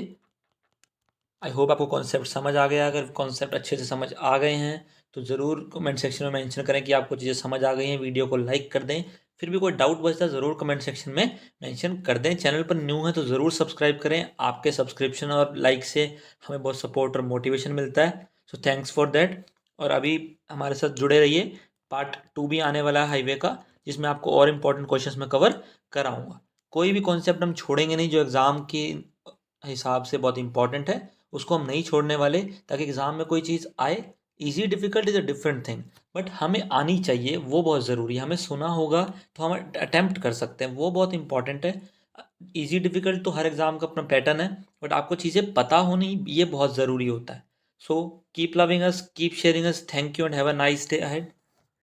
आई होप आपको कॉन्सेप्ट समझ आ गया। अगर कॉन्सेप्ट अच्छे से समझ आ गए हैं तो ज़रूर कमेंट सेक्शन में मेंशन करें कि आपको चीज़ें समझ आ गई हैं, वीडियो को लाइक कर दें। फिर भी कोई डाउट बचता है ज़रूर कमेंट सेक्शन में मेंशन कर दें। चैनल पर न्यू है तो ज़रूर सब्सक्राइब करें, आपके सब्सक्रिप्शन और लाइक से हमें बहुत सपोर्ट और मोटिवेशन मिलता है, सो थैंक्स फॉर दैट। और अभी हमारे साथ जुड़े रहिए, पार्ट 2 भी आने वाला है हाईवे का, जिसमें आपको और इम्पोर्टेंट क्वेश्चन मैं कवर कराऊंगा। कोई भी कॉन्सेप्ट हम छोड़ेंगे नहीं जो एग्ज़ाम के हिसाब से बहुत इंपॉर्टेंट है, उसको हम नहीं छोड़ने वाले, ताकि एग्ज़ाम में कोई चीज़ आए। Easy difficult is a different thing, but हमें आनी चाहिए, वो बहुत ज़रूरी है। हमें सुना होगा तो हम अटैम्प्ट कर सकते हैं, वो बहुत इंपॉर्टेंट है। इजी डिफ़िकल्ट तो हर एग्ज़ाम का अपना पैटर्न है, बट आपको चीज़ें पता होनी ये बहुत ज़रूरी होता है। So keep loving us, keep sharing us, thank you and have a nice day ahead.